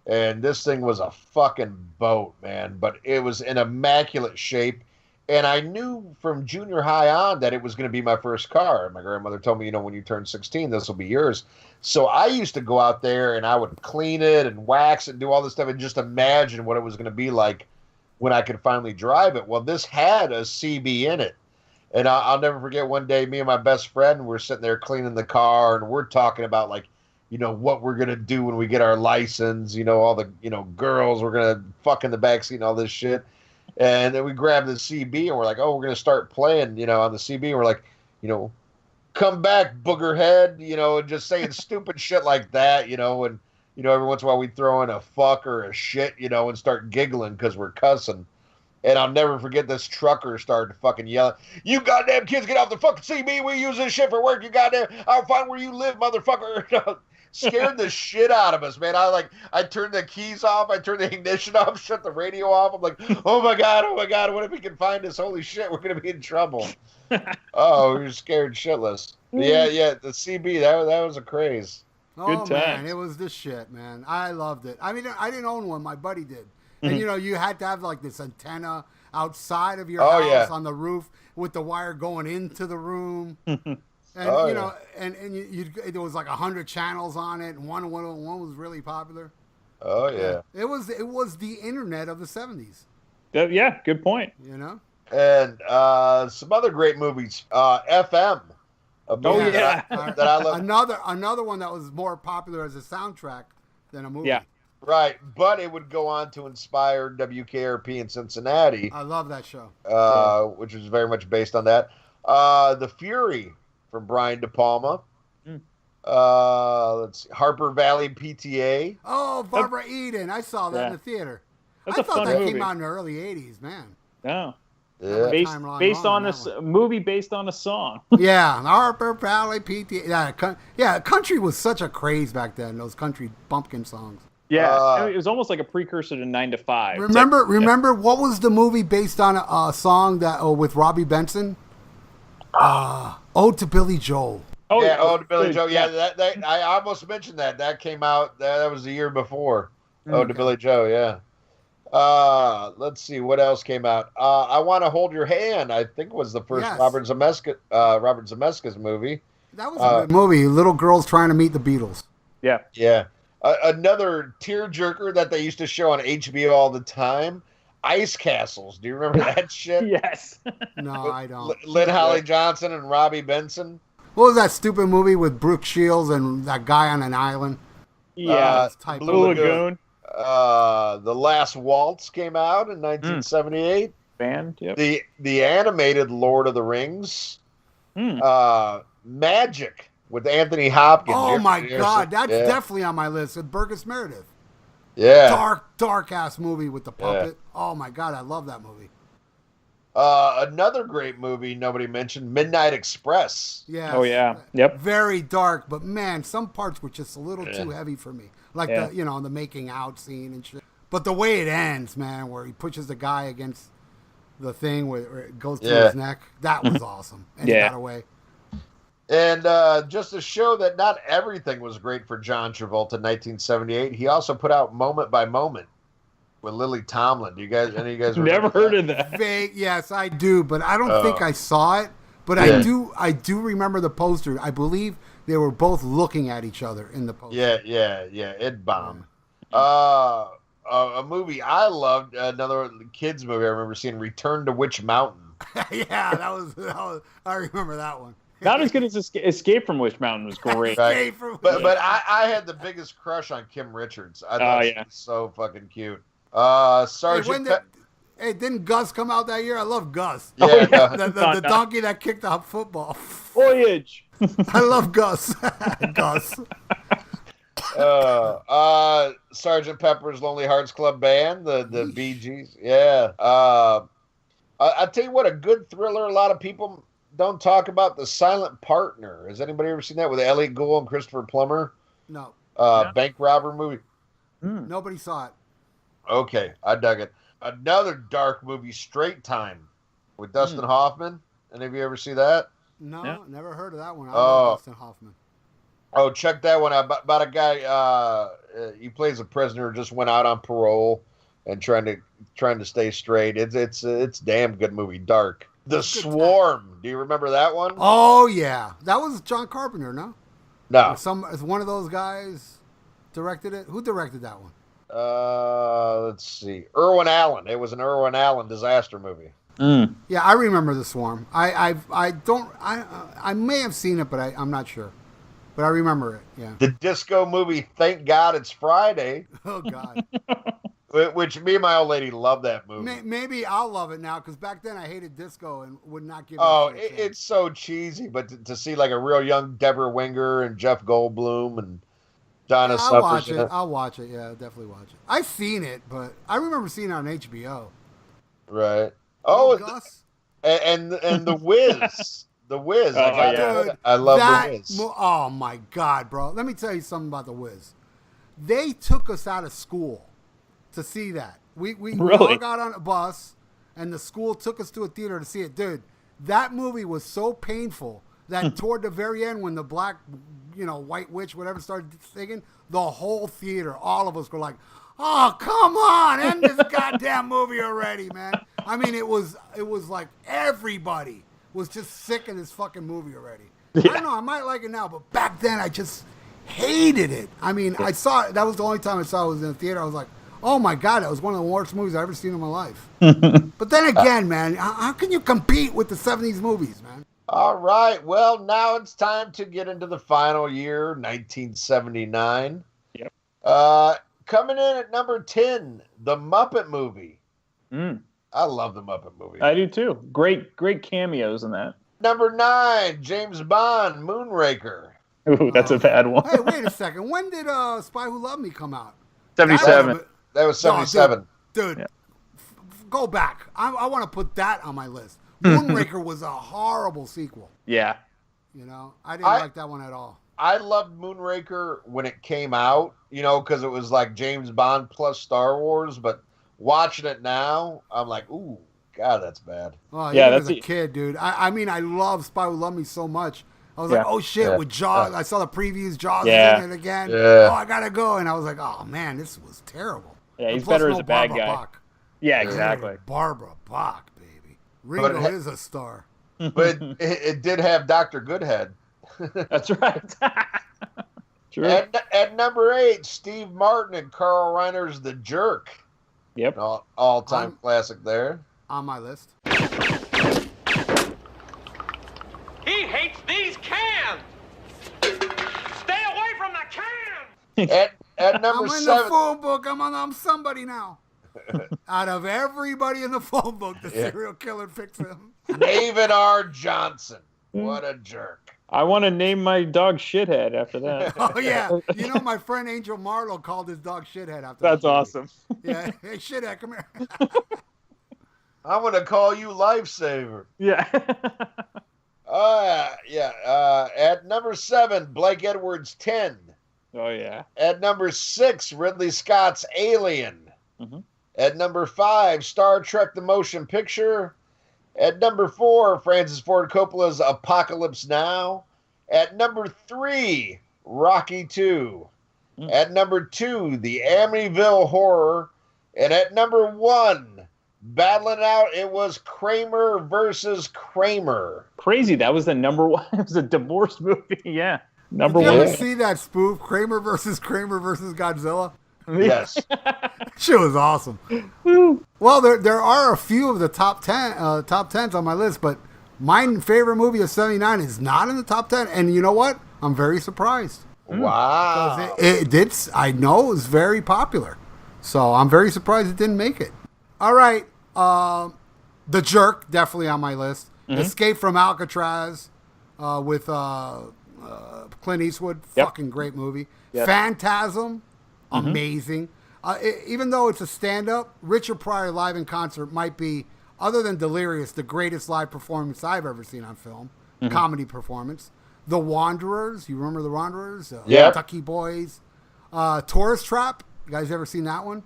And this thing was a fucking boat, man. But it was in immaculate shape. And I knew from junior high on that it was going to be my first car. My grandmother told me, when you turn 16, this will be yours. So I used to go out there and I would clean it and wax it and do all this stuff and just imagine what it was going to be like when I could finally drive it. Well, this had a CB in it. And I'll never forget one day, me and my best friend were sitting there cleaning the car, and we're talking about, what we're going to do when we get our license, all the, girls we're going to fuck in the backseat and all this shit. And then we grabbed the CB, and we're like, oh, we're going to start playing, on the CB. And we're like, come back, boogerhead, and just saying stupid shit like that, and, every once in a while we'd throw in a fuck or a shit, and start giggling because we're cussing. And I'll never forget this trucker started to fucking yell, you goddamn kids, get off the fucking CB. We use this shit for work. You goddamn, I'll find where you live, motherfucker. Scared the shit out of us, man. I turned the keys off. I turned the ignition off, shut the radio off. I'm like, oh my God. What if he can find us? Holy shit, we're going to be in trouble. Oh, we were scared shitless. Yeah, the CB, that was a craze. Oh, man, it was the shit, man. I loved it. I mean, I didn't own one. My buddy did. And, you had to have, this antenna outside of your house on the roof with the wire going into the room. And, there was 100 channels on it, and one was really popular. Oh, yeah. It was the internet of the 70s. Yeah, good point. And some other great movies. FM. That I love. Another one that was more popular as a soundtrack than a movie. Yeah. Right, but it would go on to inspire WKRP in Cincinnati. I love that show. Which was very much based on that. The Fury from Brian De Palma. Let's see, Harper Valley PTA. Oh, Barbara Eden. I saw that in the theater. I thought that came out in the early 80s, man. No. Yeah. Based on a movie based on a song. Yeah, Harper Valley PTA. Yeah, country was such a craze back then, those country bumpkin songs. Yeah, it was almost like a precursor to 9 to 5. Remember what was the movie based on a song that with Robbie Benson? Ode to Billy Joel. Oh yeah, Ode to Billy Joel. Yeah, that I almost mentioned that. That came out. That was the year before. Ode to Billy Joel. Yeah. Let's see what else came out. I Want to Hold Your Hand. I think was the first Robert Zemeckis movie. That was a good movie. Little girls trying to meet the Beatles. Yeah. Yeah. Another tearjerker that they used to show on HBO all the time. Ice Castles. Do you remember that shit? Yes. No, I don't. Lynn Holly Johnson and Robbie Benson. What was that stupid movie with Brooke Shields and that guy on an island? Yeah, Blue Lagoon. The Last Waltz came out in 1978. Band, yep. The animated Lord of the Rings. Magic with Anthony Hopkins. Oh my God, that's definitely on my list. With Burgess Meredith. Yeah. Dark ass movie with the puppet. Yeah. Oh my God, I love that movie. Another great movie nobody mentioned, Midnight Express. Yeah. Oh yeah. Yep. Very dark, but man, some parts were just a little too heavy for me. Like the making out scene and shit. But the way it ends, man, where he pushes the guy against the thing where it goes through his neck, that was awesome. And he got away. And just to show that not everything was great for John Travolta in 1978, he also put out Moment by Moment with Lily Tomlin. Do you guys? Any of you guys? Never heard of that? Yes, I do, but I don't think I saw it. But I do remember the poster. I believe they were both looking at each other in the poster. Yeah. It bombed. A movie I loved, another kids movie I remember seeing, Return to Witch Mountain. Yeah, that was. I remember that one. Not as good as Escape from Witch Mountain was great. Right. But I had the biggest crush on Kim Richards. I thought she was so fucking cute. Sergeant. Hey, didn't Gus come out that year? I love Gus. Yeah, the donkey that kicked the football. Voyage. I love Gus. Gus. Sergeant Pepper's Lonely Hearts Club Band, the Bee Gees. Yeah. I'll tell you what, a good thriller. A lot of people don't talk about, The Silent Partner. Has anybody ever seen that with Elliot Gould and Christopher Plummer? No. Bank robber movie. Nobody saw it. Okay, I dug it. Another dark movie, Straight Time, with Dustin Hoffman. Any of you ever see that? No, never heard of that one. I love Dustin Hoffman. Oh, check that one out. About a guy, he plays a prisoner, just went out on parole and trying to stay straight. It's a damn good movie. Dark. The Swarm. Do you remember that one? Oh yeah, that was John Carpenter. No. No. One of those guys directed it. Who directed that one? Let's see. Irwin Allen. It was an Irwin Allen disaster movie. Yeah, I remember The Swarm. I may have seen it, but I'm not sure. But I remember it. Yeah. The disco movie, Thank God It's Friday. Oh God. Which me and my old lady love that movie. Maybe I'll love it now, because back then I hated disco and would not give. It's so cheesy, but to see like a real young Deborah Winger and Jeff Goldblum and Donna Summers. I'll watch it. Yeah, I'll definitely watch it. I've seen it, but I remember seeing it on HBO. Right. Gus? And the Wiz. The Wiz. I love the Wiz. Oh my God, bro! Let me tell you something about the Wiz. They took us out of school to see that. We all got on a bus, and the school took us to a theater to see it. Dude, that movie was so painful that toward the very end, when the black, white witch, whatever, started singing, the whole theater, all of us were like, "Oh, come on, end this goddamn movie already, man!" I mean, it was like everybody was just sick of this fucking movie already. Yeah. I don't know, I might like it now, but back then I just hated it. I mean, I saw it. That was the only time I saw it was in the theater. I was like, oh my God, that was one of the worst movies I've ever seen in my life. But then again, man, how can you compete with the 70s movies, man? All right. Well, now it's time to get into the final year, 1979. Yep. Coming in at number 10, The Muppet Movie. I love The Muppet Movie. I do too. Great cameos in that. Number 9, James Bond, Moonraker. Ooh, that's a bad one. Hey, wait a second. When did Spy Who Loved Me come out? 77. That was 77. Dude, go back. I want to put that on my list. Moonraker was a horrible sequel. Yeah. I didn't like that one at all. I loved Moonraker when it came out, because it was like James Bond plus Star Wars, but watching it now, I'm like, ooh, God, that's bad. Oh, yeah, as a kid, dude. I mean, I love Spy Who Loved Me so much. I was like, oh, shit, with Jaws. I saw the previews. Jaws is in it again. Yeah. Oh, I got to go. And I was like, oh, man, this was terrible. Yeah, he's better as a bad guy. Bach. Yeah, exactly. Barbara Bach, baby. Ringo is a star. But it did have Dr. Goodhead. That's right. True. At number 8, Steve Martin and Carl Reiner's The Jerk. Yep. All-time classic there. On my list. He hates these cans. Stay away from the cans. At number I'm in 7. the phone book. I'm somebody now. Out of everybody in the phone book, the serial killer picks him. David R. Johnson. What a jerk. I want to name my dog Shithead after that. Oh, yeah. You know, my friend Angel Marlowe called his dog Shithead after That's that movie. awesome. Yeah. Hey, Shithead, come here. I'm going to call you Lifesaver. Yeah. At number 7, Blake Edwards' 10. Oh, yeah. At number 6, Ridley Scott's Alien. Mm-hmm. At number 5, Star Trek The Motion Picture. At number 4, Francis Ford Coppola's Apocalypse Now. At number 3, Rocky 2. At number 2, The Amityville Horror. And at number 1, battling out, it was Kramer versus Kramer. Crazy. That was the number 1. It was a divorce movie. Yeah. Number Did you 1. ever see that spoof, Kramer versus Godzilla? Yes. Shit was awesome. Well, there are a few of the top 10s on my list, but my favorite movie of '79 is not in the top 10. And you know what? I'm very surprised. Wow. It did. I know it was very popular, so I'm very surprised it didn't make it. All right, The Jerk, definitely on my list. Mm-hmm. Escape from Alcatraz with Clint Eastwood, fucking great movie. Yep. Phantasm, amazing. Even though it's a stand-up, Richard Pryor live in concert might be, other than Delirious, the greatest live performance I've ever seen on film. Comedy performance. The Wanderers, you remember The Wanderers? Kentucky Boys. Tourist Trap, you guys ever seen that one?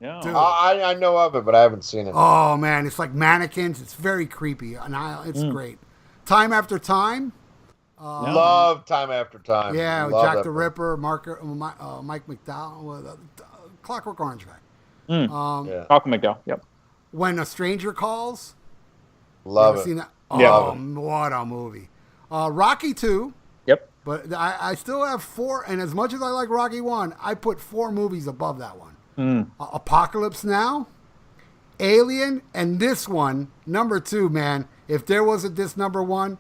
No. I know of it, but I haven't seen it. Oh, man, it's like mannequins. It's very creepy. And it's great. Time After Time. Love Time After Time. Yeah, Love Jack that the film. Ripper, Mike McDowell, Clockwork Orange guy. Malcolm McDowell, yep. When a Stranger Calls. Love it. Seen that? Oh, what a movie. Rocky 2. Yep. But I still have 4, and as much as I like Rocky 1, I put 4 movies above that one. Apocalypse Now, Alien, and this one, number 2, man. If there wasn't this number 1,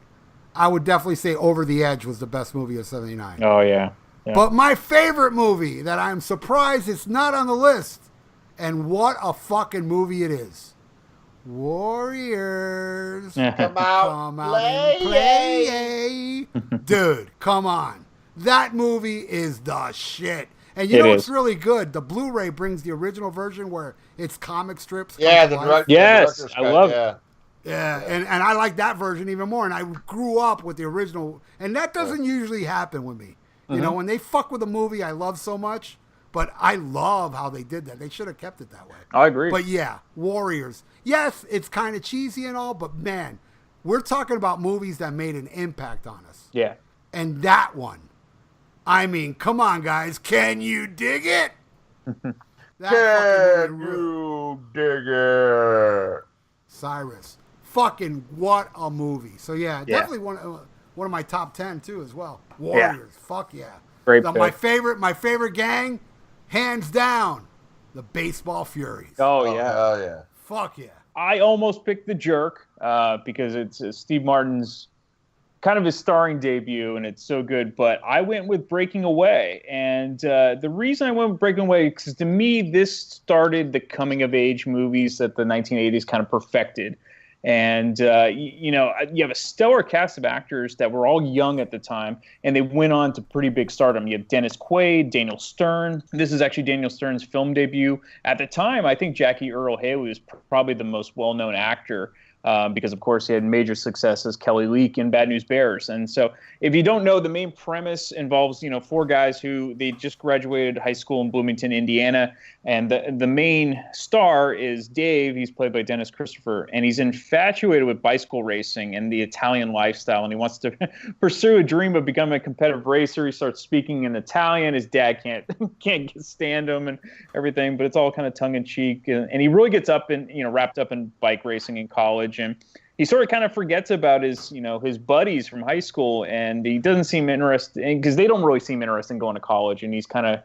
I would definitely say Over the Edge was the best movie of '79. Oh, yeah. But my favorite movie that I'm surprised it's not on the list, and what a fucking movie it is. Warriors. Come out and play. Dude, come on. That movie is the shit. And you know what's really good? The Blu-ray brings the original version where it's comic strips. Yeah, Yes, I love it. Yeah, and I like that version even more. And I grew up with the original. And that doesn't usually happen with me. You know, when they fuck with a movie I love so much, but I love how they did that. They should have kept it that way. I agree. But yeah, Warriors. Yes, it's kind of cheesy and all, but man, we're talking about movies that made an impact on us. Yeah. And that one, I mean, come on, guys. Can you dig it? Can you dig it? Cyrus. Fucking what a movie. So yeah, definitely one of my top 10 too as well. Warriors. Fuck yeah. Great my favorite gang, hands down, the Baseball Furies. Oh yeah. Oh yeah. Fuck yeah. I almost picked The Jerk because it's Steve Martin's kind of his starring debut, and it's so good. But I went with Breaking Away, and the reason I went with Breaking Away is because to me this started the coming of age movies that the 1980s kind of perfected. And, you have a stellar cast of actors that were all young at the time, and they went on to pretty big stardom. You have Dennis Quaid, Daniel Stern. This is actually Daniel Stern's film debut. At the time, I think Jackie Earle Haley was probably the most well-known actor because, of course, he had major success as Kelly Leak in Bad News Bears. And so if you don't know, the main premise involves, 4 guys who they just graduated high school in Bloomington, Indiana. And the main star is Dave. He's played by Dennis Christopher. And he's infatuated with bicycle racing and the Italian lifestyle. And he wants to pursue a dream of becoming a competitive racer. He starts speaking in Italian. His dad can't stand him and everything. But it's all kind of tongue-in-cheek. And he really gets up and, wrapped up in bike racing in college. And he sort of kind of forgets about his buddies from high school. And he doesn't seem interested because they don't really seem interested in going to college. And he's kind of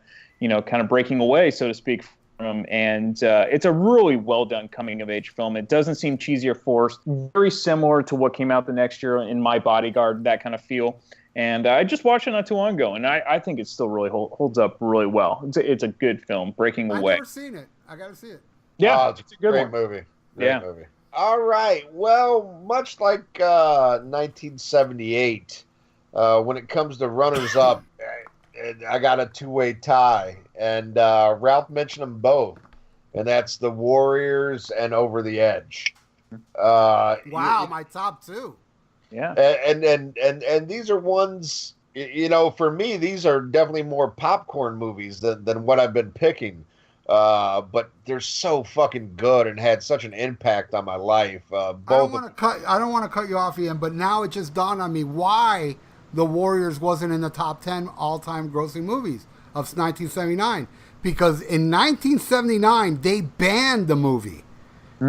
breaking away, so to speak, him, and it's a really well done coming of age film. It doesn't seem cheesy or forced. Very similar to what came out the next year in My Bodyguard, that kind of feel. And I just watched it not too long ago, and I think it still really holds up really well. It's a good film, Breaking Away. I've never seen it. I got to see it. Yeah, it's a good great one. movie. Great movie. All right. Well, much like 1978, when it comes to runners-up, I got a two-way tie, and Ralph mentioned them both, and that's The Warriors and Over the Edge. Wow, my top two. Yeah, and these are ones, for me, these are definitely more popcorn movies than what I've been picking. But they're so fucking good and had such an impact on my life. I don't want to cut you off, Ian, but now it just dawned on me why The Warriors wasn't in the top 10 all-time grossing movies of 1979. Because in 1979, they banned the movie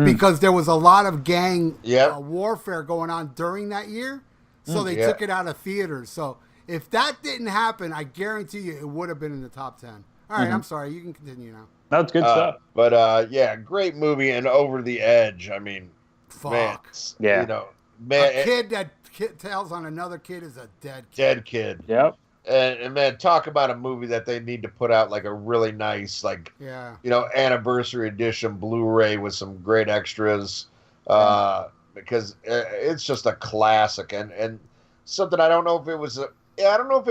because there was a lot of gang warfare going on during that year. So they took it out of theaters. So if that didn't happen, I guarantee you it would have been in the top 10. All right, I'm sorry. You can continue now. That's good stuff. But great movie and Over the Edge. I mean, fuck. Man, a kid that tells on another kid is a dead kid. Dead kid. Yep. And man, talk about a movie that they need to put out like a really nice, anniversary edition Blu-ray with some great extras, because it's just a classic and something I don't know if it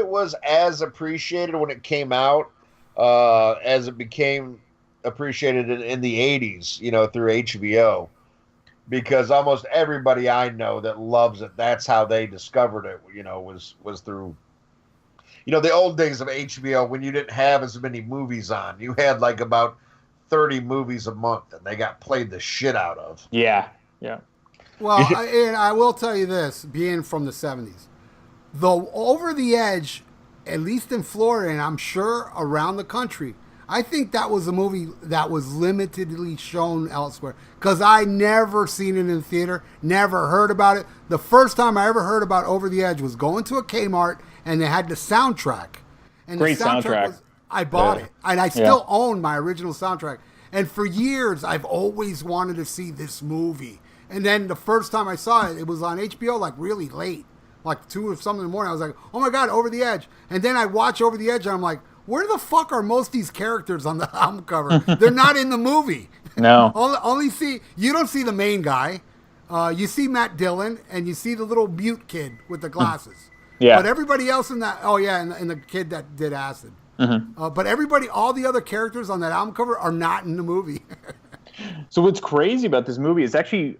was as appreciated when it came out as it became appreciated in the 80s, through HBO. Because almost everybody I know that loves it, that's how they discovered it, was through, the old days of HBO when you didn't have as many movies on. You had like about 30 movies a month, and they got played the shit out of. Yeah, yeah. Well, and I will tell you this, being from the 70s, the Over the Edge, at least in Florida, and I'm sure around the country, I think that was a movie that was limitedly shown elsewhere because I never seen it in theater, never heard about it. The first time I ever heard about Over the Edge was going to a Kmart, and they had the soundtrack. And Great the soundtrack. I bought it, and I still own my original soundtrack. And for years, I've always wanted to see this movie. And then the first time I saw it, it was on HBO like really late, like 2 or something in the morning. I was like, oh my God, Over the Edge. And then I watch Over the Edge, and I'm like, where the fuck are most of these characters on the album cover? They're not in the movie. No. You don't see the main guy. You see Matt Dillon, and you see the little mute kid with the glasses. Yeah. But everybody else in that, and the kid that did acid. Mm-hmm. But all the other characters on that album cover are not in the movie. So what's crazy about this movie is actually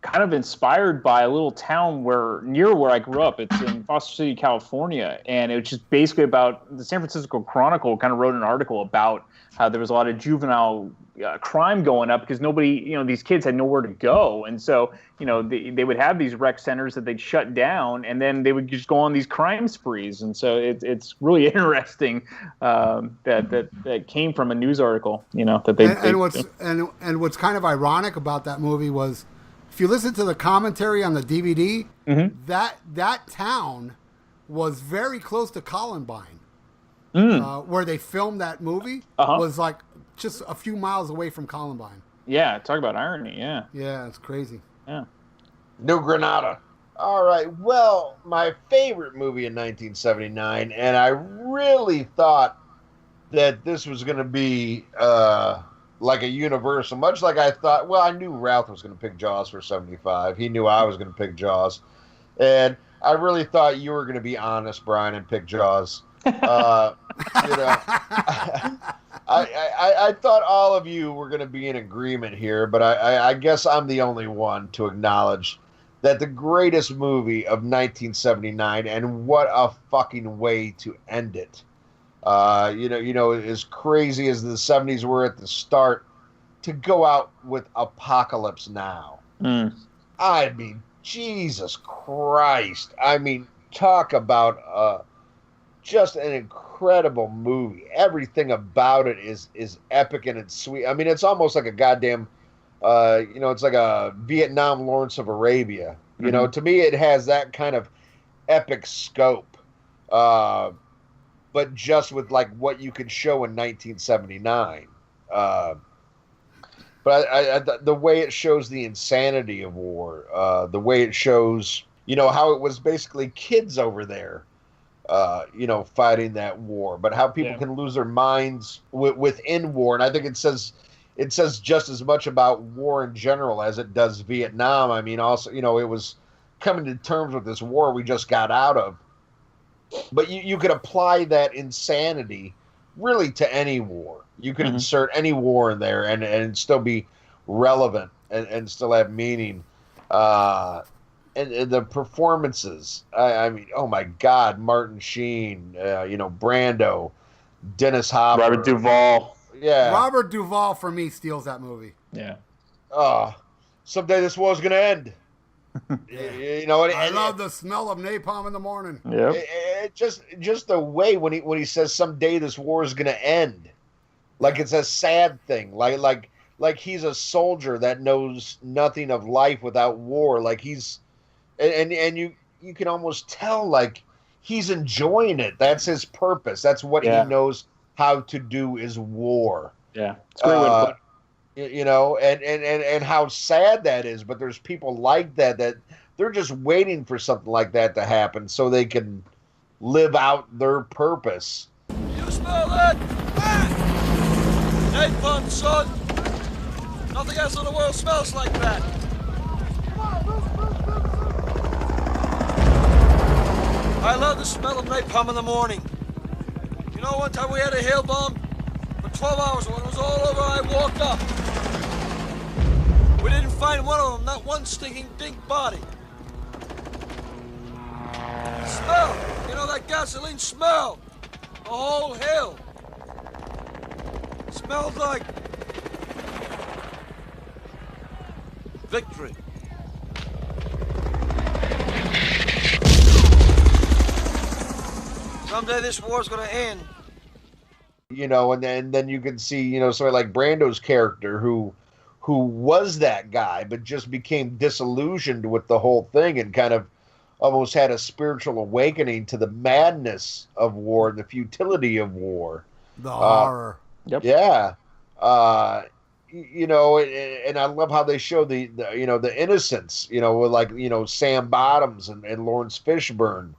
kind of inspired by a little town near where I grew up. It's in Foster City, California, and it was just basically about the San Francisco Chronicle kind of wrote an article about how there was a lot of juvenile crime going up because nobody, these kids had nowhere to go, and so they would have these rec centers that they'd shut down, and then they would just go on these crime sprees, and so it's really interesting that came from a news article, that they and what's kind of ironic about that movie was, if you listen to the commentary on the DVD, that town was very close to Columbine, where they filmed that movie. Was like just a few miles away from Columbine. Yeah, talk about irony. Yeah. Yeah, it's crazy. Yeah. New Granada. All right. Well, my favorite movie in 1979, and I really thought that this was going to be like a universal, much like I thought. Well, I knew Ralph was going to pick Jaws for 75. He knew I was going to pick Jaws, and I really thought you were going to be honest, Brian, and pick Jaws. I thought all of you were going to be in agreement here, but I guess I'm the only one to acknowledge that the greatest movie of 1979, and what a fucking way to end it. As crazy as the 70s were at the start, to go out with Apocalypse Now. I mean, Jesus Christ. I mean, talk about just an incredible movie. Everything about it is epic and it's sweet. I mean, it's almost like a goddamn, it's like a Vietnam Lawrence of Arabia. To me, it has that kind of epic scope. But just with like what you could show in 1979. But the way it shows the insanity of war, the way it shows, how it was basically kids over there, fighting that war, but how people can lose their minds within war. And I think it says just as much about war in general as it does Vietnam. I mean, also, it was coming to terms with this war we just got out of. But you could apply that insanity really to any war. You could insert any war in there and still be relevant and still have meaning. And the performances, I mean, oh my God, Martin Sheen, Brando, Dennis Hopper. Robert Duvall. Yeah. Robert Duvall, for me, steals that movie. Yeah. Someday this war's going to end. I love the smell of napalm in the morning. Yep. Just the way when he says someday this war is going to end. Like it's a sad thing. Like he's a soldier that knows nothing of life without war. Like he's and you can almost tell like he's enjoying it. That's his purpose. That's what he knows how to do is war. Yeah. It's a great way to put it. And how sad that is, but there's people like that they're just waiting for something like that to happen so they can live out their purpose. You smell that? Napalm, son. Nothing else in the world smells like that. I love the smell of napalm in the morning. You know, one time we had a hail bomb for 12 hours. When it was all over, I walked up. We didn't find one of them, not one stinking dink body. Smell, that gasoline smell. The whole hill. Smelled like victory. Someday this war's gonna end. And then you can see, somebody like Brando's character who was that guy, but just became disillusioned with the whole thing and kind of almost had a spiritual awakening to the madness of war and the futility of war. The horror. Yep. Yeah. And I love how they show the innocence, with Sam Bottoms and Lawrence Fishburne,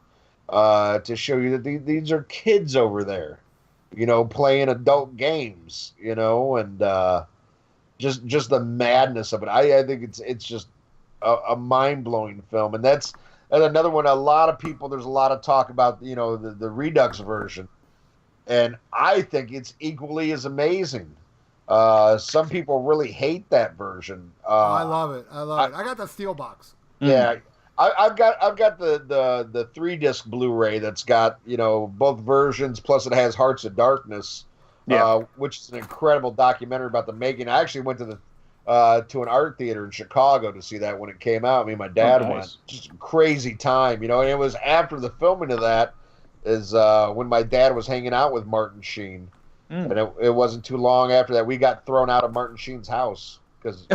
to show you that these are kids over there, playing adult games, and just the madness of it. I think it's just a mind-blowing film, and that's another one. There's a lot of talk about the Redux version, and I think it's equally as amazing. Some people really hate that version. I love it. I got the steel box. Yeah, I've got the 3-disc Blu-ray that's got both versions. Plus, it has Hearts of Darkness, which is an incredible documentary about the making. I actually went to an art theater in Chicago to see that when it came out. Me and my dad went. Just a crazy time, And it was after the filming of that is when my dad was hanging out with Martin Sheen. And it wasn't too long after that we got thrown out of Martin Sheen's house because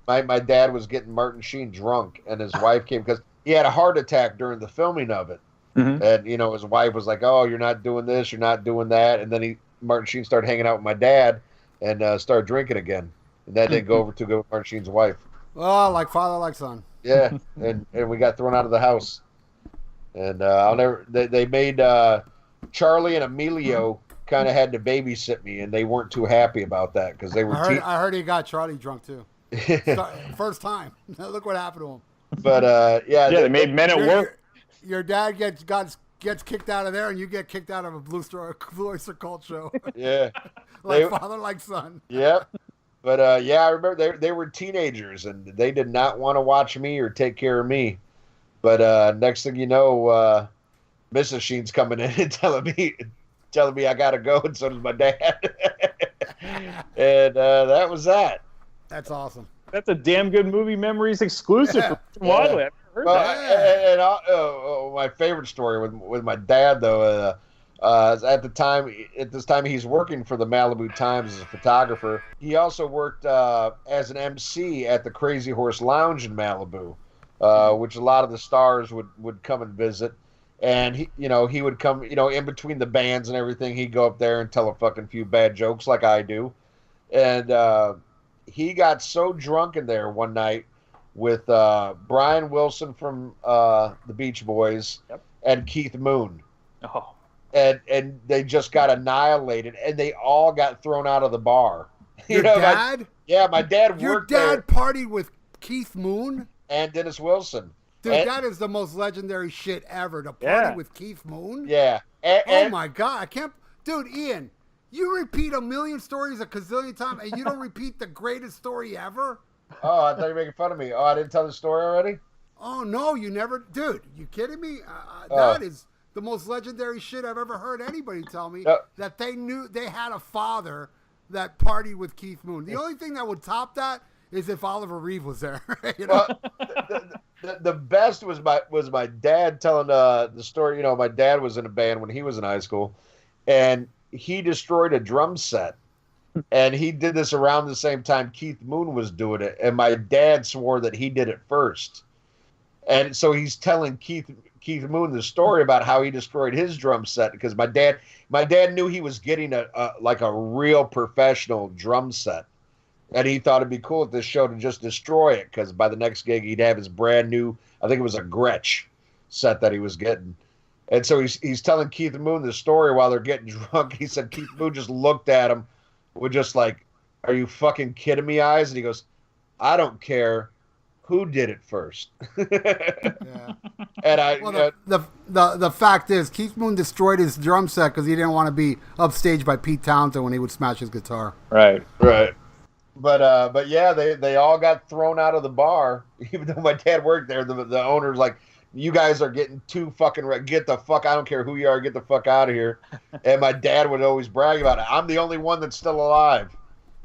my dad was getting Martin Sheen drunk, and his wife came because he had a heart attack during the filming of it. And his wife was like, "Oh, you're not doing this, you're not doing that," and then Martin Sheen started hanging out with my dad and started drinking again, and that didn't go over too good with Martin Sheen's wife. Oh, like father, like son. Yeah, and we got thrown out of the house, and they made Charlie and Emilio kind of had to babysit me, and they weren't too happy about that because they were. I heard he got Charlie drunk too. First time. Look what happened to him. But they made Men at Work. Your dad gets kicked out of there, and you get kicked out of a Blue Oyster Cult show. Yeah, father, like son. Yep. But I remember they were teenagers, and they did not want to watch me or take care of me. But next thing you know, Mrs. Sheen's coming in and telling me I gotta go, and so does my dad. And that was that. That's awesome. That's a damn good movie memories exclusive for Wadley. I've never heard that. And my favorite story with my dad though, at this time he's working for the Malibu Times as a photographer. He also worked as an MC at the Crazy Horse Lounge in Malibu, which a lot of the stars would come and visit. And he would come, in between the bands and everything, he'd go up there and tell a fucking few bad jokes like I do. And he got so drunk in there one night with Brian Wilson from the Beach Boys and Keith Moon. Oh. And they just got annihilated, and they all got thrown out of the bar. Your dad? My dad worked there. Your dad partied with Keith Moon? And Dennis Wilson. Dude, that is the most legendary shit ever. To party with Keith Moon? Yeah. Oh, my God. I can't... Dude, Ian, you repeat a million stories a gazillion times, and you don't repeat the greatest story ever? Oh, I thought you were making fun of me. Oh, I didn't tell the story already? Oh, no, you never... Dude, you kidding me? That is the most legendary shit I've ever heard anybody tell me, that they knew they had a father that partied with Keith Moon. The only thing that would top that is if Oliver Reed was there. You know? The best was my dad telling the story. You know, my dad was in a band when he was in high school, and he destroyed a drum set. And he did this around the same time Keith Moon was doing it, and my dad swore that he did it first. And so he's telling Keith Moon the story about how he destroyed his drum set, because my dad knew he was getting a real professional drum set, and he thought it'd be cool at this show to just destroy it, because by the next gig he'd have his brand new, I think it was a Gretsch set that he was getting. And so he's telling Keith Moon the story while they're getting drunk. He said Keith Moon just looked at him with just like, "Are you fucking kidding me?" eyes, and he goes, "I don't care who did it first." Yeah. And the fact is, Keith Moon destroyed his drum set because he didn't want to be upstaged by Pete Townsend when he would smash his guitar. Right. But yeah, they all got thrown out of the bar. Even though my dad worked there, the owner's like, "You guys are getting too fucking get the fuck. I don't care who you are. Get the fuck out of here." And my dad would always brag about it. "I'm the only one that's still alive."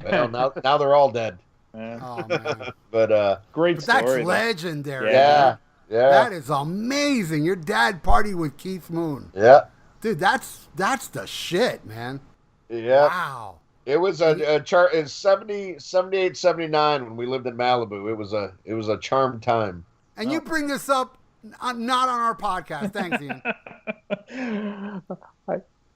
Well, now they're all dead. Yeah. Oh man. But great story. That's legendary. Yeah. That is amazing. Your dad partied with Keith Moon. Yeah. Dude, that's the shit, man. Yeah. Wow. It was a chart in 78, 79 when we lived in Malibu. It was a charmed time. And you bring this up not on our podcast. Thanks, Ian.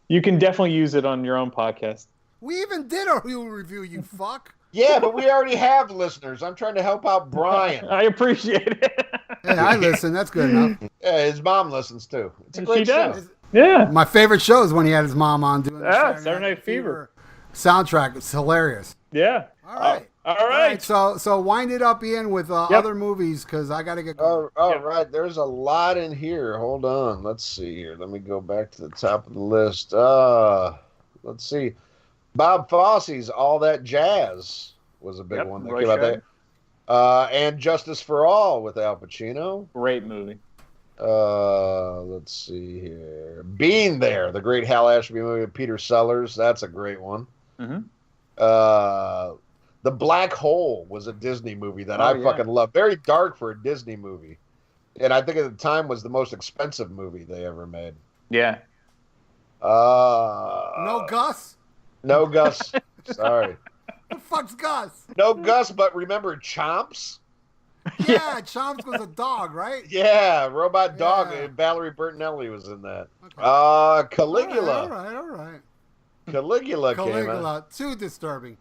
You can definitely use it on your own podcast. We even did a review, you fuck. Yeah, but we already have listeners. I'm trying to help out Brian. I appreciate it. Hey, I listen. That's good enough. Yeah, his mom listens too. It's a great show. Yeah. My favorite show is when he had his mom on doing the Saturday Night Fever soundtrack. It's hilarious. Yeah. All right. All right. So wind it up, Ian, with other movies, because I got to get going. All right. There's a lot in here. Hold on. Let's see here. Let me go back to the top of the list. Let's see. Bob Fosse's All That Jazz was a big one that came out there. And Justice for All with Al Pacino. Great movie. Let's see here. Being There, the great Hal Ashby movie with Peter Sellers. That's a great one. Mm-hmm. The Black Hole was a Disney movie that I fucking love. Very dark for a Disney movie. And I think at the time was the most expensive movie they ever made. Yeah. No Gus? No Gus. Sorry. The fuck's Gus? No Gus, but remember Chomps? Yeah, Chomps was a dog, right? Yeah, Robot Dog. And Valerie Bertinelli was in that. Caligula. All right. Caligula came out. Too disturbing.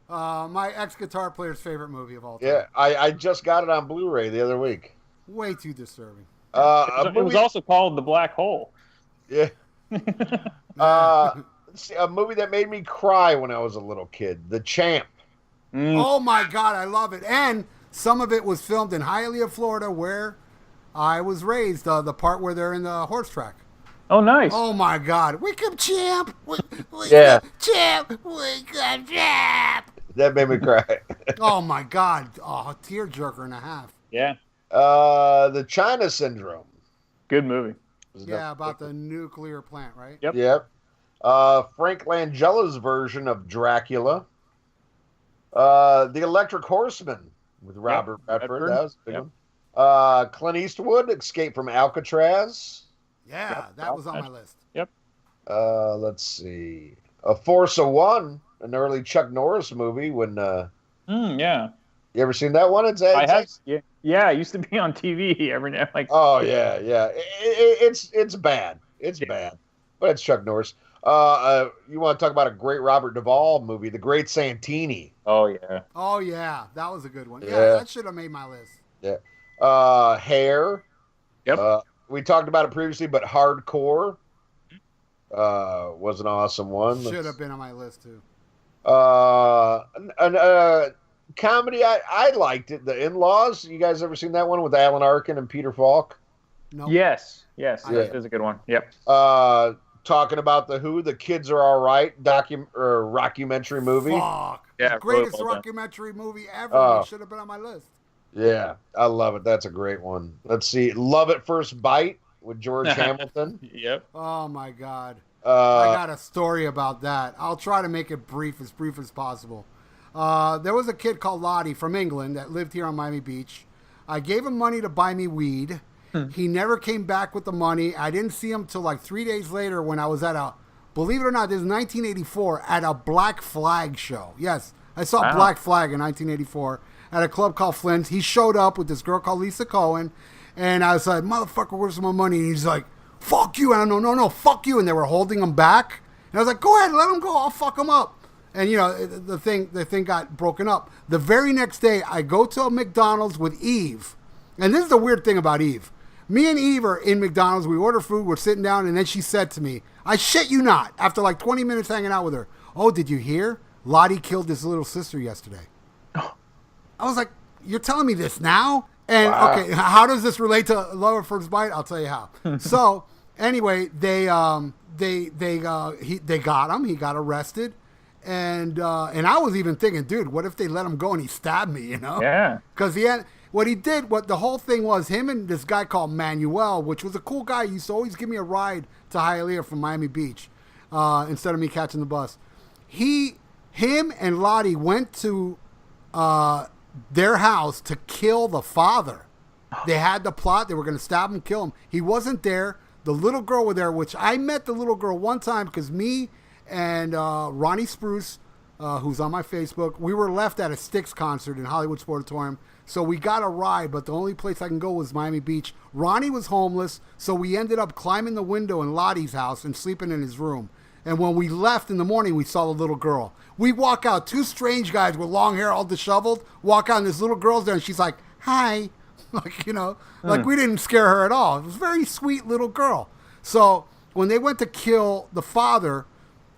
My ex-guitar player's favorite movie of all time. Yeah, I just got it on Blu-ray the other week. Way too disturbing. It was also called The Black Hole. Yeah. A movie that made me cry when I was a little kid, The Champ. Oh my God, I love it. And some of it was filmed in Hialeah, Florida, where I was raised. The part where they're in the horse track. Oh, nice. Oh my God, wake up, champ! Wake Yeah. up, champ! Wake up, champ! That made me cry. Oh my God, a tearjerker and a half. Yeah. The China Syndrome. Good movie. Yeah, about the nuclear plant, right? Yep. Frank Langella's version of Dracula. The Electric Horseman with Robert Redford. That was a big one. Clint Eastwood, Escape from Alcatraz. Yeah, that was on my list. Yep. Let's see. A Force of One, an early Chuck Norris movie. When yeah. You ever seen that one? I have. Yeah, it used to be on TV every now. Oh yeah. It's bad. It's bad, but it's Chuck Norris. You want to talk about a great Robert Duvall movie, The Great Santini. Oh, yeah. Oh, yeah. That was a good one. Yeah. That should have made my list. Yeah. Hair. Yep. We talked about it previously, but Hardcore was an awesome one. Should have been on my list, too. Comedy, I liked it. The In-Laws. You guys ever seen that one with Alan Arkin and Peter Falk? No. Yes. That is a good one. Yep. Talking about The Who, The Kids Are All Right, rockumentary movie. Fuck. Yeah, The greatest really well documentary movie ever. It should have been on my list. Yeah, I love it. That's a great one. Let's see. Love at First Bite with George Hamilton. Yep. Oh, my God. I got a story about that. I'll try to make it brief as possible. There was a kid called Lottie from England that lived here on Miami Beach. I gave him money to buy me weed. He never came back with the money. I didn't see him till like 3 days later when I was at believe it or not, this is 1984, at a Black Flag show. Yes, I saw Black Flag in 1984 at a club called Flynn's. He showed up with this girl called Lisa Cohen, and I was like, motherfucker, where's my money? And he's like, fuck you. And I'm no, fuck you. And they were holding him back. And I was like, go ahead, let him go. I'll fuck him up. And, the thing got broken up. The very next day, I go to a McDonald's with Eve. And this is the weird thing about Eve. Me and Eve are in McDonald's. We order food. We're sitting down. And then she said to me, I shit you not, after like 20 minutes hanging out with her, oh, did you hear? Lottie killed his little sister yesterday. I was like, you're telling me this now? And, okay, how does this relate to Love at First Bite? I'll tell you how. So, anyway, they got him. He got arrested. And I was even thinking, dude, what if they let him go and he stabbed me, Yeah. Because the whole thing was him and this guy called Manuel, which was a cool guy. He used to always give me a ride to Hialeah from Miami Beach instead of me catching the bus. Him and Lottie went to their house to kill the father. They had the plot. They were going to stab him, kill him. He wasn't there. The little girl was there, which I met the little girl one time because me and Ronnie Spruce, who's on my Facebook, we were left at a Styx concert in Hollywood Sportatorium. So we got a ride, but the only place I can go was Miami Beach. Ronnie was homeless, so we ended up climbing the window in Lottie's house and sleeping in his room. And when we left in the morning, we saw the little girl. We walk out, two strange guys with long hair all disheveled, walk out and this little girl's there and she's like, hi. Like we didn't scare her at all. It was a very sweet little girl. So when they went to kill the father,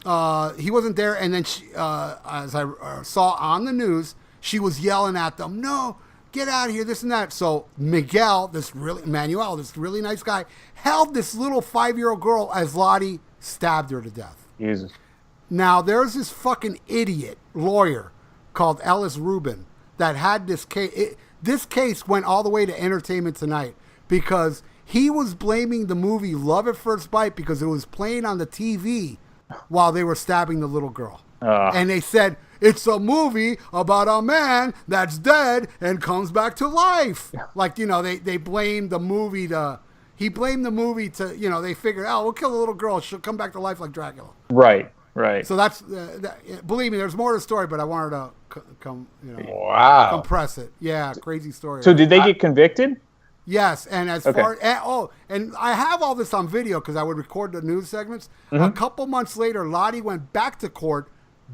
he wasn't there. And then she, as I saw on the news, she was yelling at them, no, get out of here, this and that. So Manuel, this really nice guy, held this little 5-year-old girl as Lottie stabbed her to death. Jesus. Now, there's this fucking idiot lawyer called Ellis Rubin that had this case. This case went all the way to Entertainment Tonight because he was blaming the movie Love at First Bite because it was playing on the TV while they were stabbing the little girl. And they said, it's a movie about a man that's dead and comes back to life. Like, they blamed the movie to... He blamed the movie to, they figured, we'll kill the little girl. She'll come back to life like Dracula. Right. So that's, believe me, there's more to the story, but I wanted to compress it. Yeah, crazy story. So did they get convicted? Yes, and and I have all this on video because I would record the news segments. Mm-hmm. A couple months later, Lottie went back to court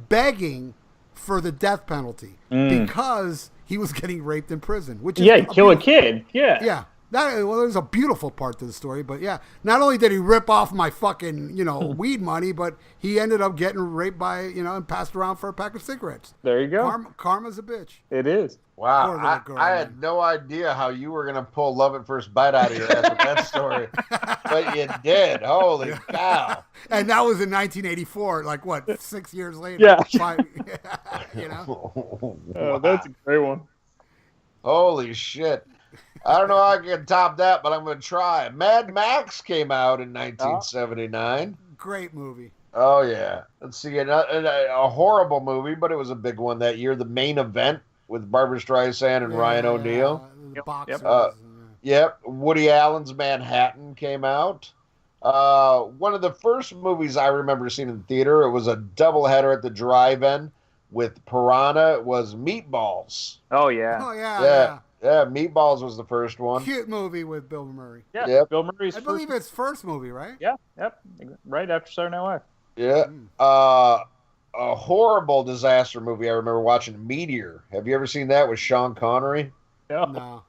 begging for the death penalty because he was getting raped in prison. Which is kill a kid. Yeah. There's a beautiful part to the story, but yeah, not only did he rip off my fucking, weed money, but he ended up getting raped by, and passed around for a pack of cigarettes. There you go. Karma's a bitch. It is. Wow. I had no idea how you were going to pull Love at First Bite out of your ass with that story, but you did. Holy cow. And that was in 1984, like what, 6 years later? Yeah. 5, Oh, that's a great one. Holy shit. I don't know how I can top that, but I'm going to try. Mad Max came out in 1979. Great movie. Oh, yeah. Let's see. A horrible movie, but it was a big one that year. The Main Event with Barbra Streisand and Ryan O'Neal. Yep. Woody Allen's Manhattan came out. One of the first movies I remember seeing in the theater, it was a doubleheader at the drive-in with Piranha. It was Meatballs. Oh, yeah. Oh, yeah. Yeah, Meatballs was the first one. Cute movie with Bill Murray. Yeah, yep. Bill Murray's I believe it's first movie, right? Yeah, yep. Right after Saturday Night Live. Yeah. A horrible disaster movie I remember watching, Meteor. Have you ever seen that with Sean Connery? No.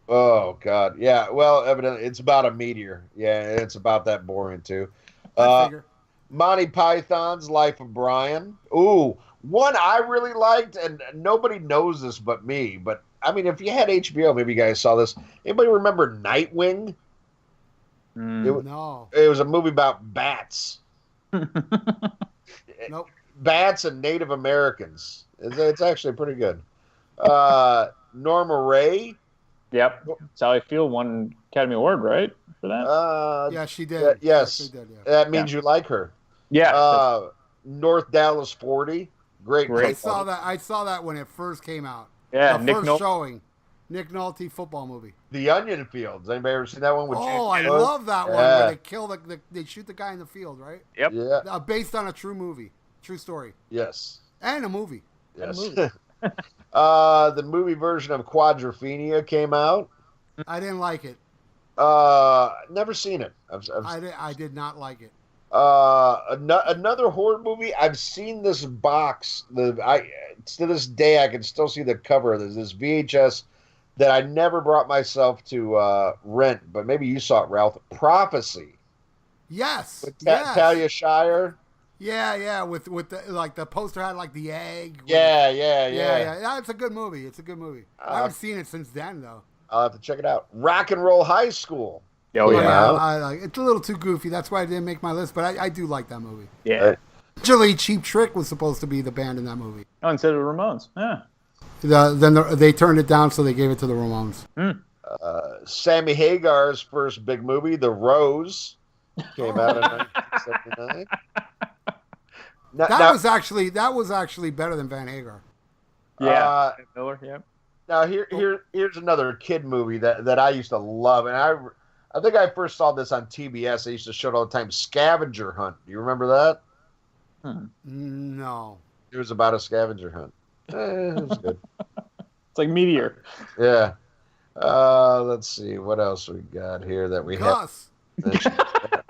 Oh, God. Yeah, well, evidently, it's about a meteor. Yeah, it's about that boring, too. I figure. Monty Python's Life of Brian. Ooh, one I really liked, and nobody knows this but me, but, I mean, if you had HBO, maybe you guys saw this. Anybody remember Nightwing? No. It was a movie about bats. Nope. Bats and Native Americans. It's actually pretty good. Norma Ray. Yep. Sally Field won Academy Award, right, for that? Yeah, she did. Yes. She did, yeah. That means you like her. Yeah. North Dallas 40. Great. I saw that when it first came out. Yeah, the first showing. Nick Nolte football movie. The Onion Fields. Anybody ever seen that one? I love that one where they kill they shoot the guy in the field, right? Yep. Yeah. Based on a true movie, true story. Yes. And a movie. Yes. The movie version of Quadrophenia came out. I didn't like it. Never seen it. I did not like it. Another horror movie. I've seen this box. To this day, I can still see the cover of this VHS that I never brought myself to rent, but maybe you saw it, Ralph. Prophecy. Yes. With yes. Talia Shire. Yeah. With the poster had like the egg. Yeah. It's a good movie. I haven't seen it since then though. I'll have to check it out. Rock and Roll High School. Oh yeah. I like it's a little too goofy. That's why I didn't make my list, but I do like that movie. Yeah. Actually, Cheap Trick was supposed to be the band in that movie. Oh, instead of the Ramones. Yeah. Then they turned it down, so they gave it to the Ramones. Sammy Hagar's first big movie, The Rose, came out in 1979. That was actually better than Van Hagar. Yeah. Miller. Yeah. Now here's another kid movie that I used to love, and I think I first saw this on TBS. They used to show it all the time. Scavenger Hunt. Do you remember that? No. It was about a scavenger hunt. It was good. It's like Meteor. Yeah. Let's see what else we got here that we Gus.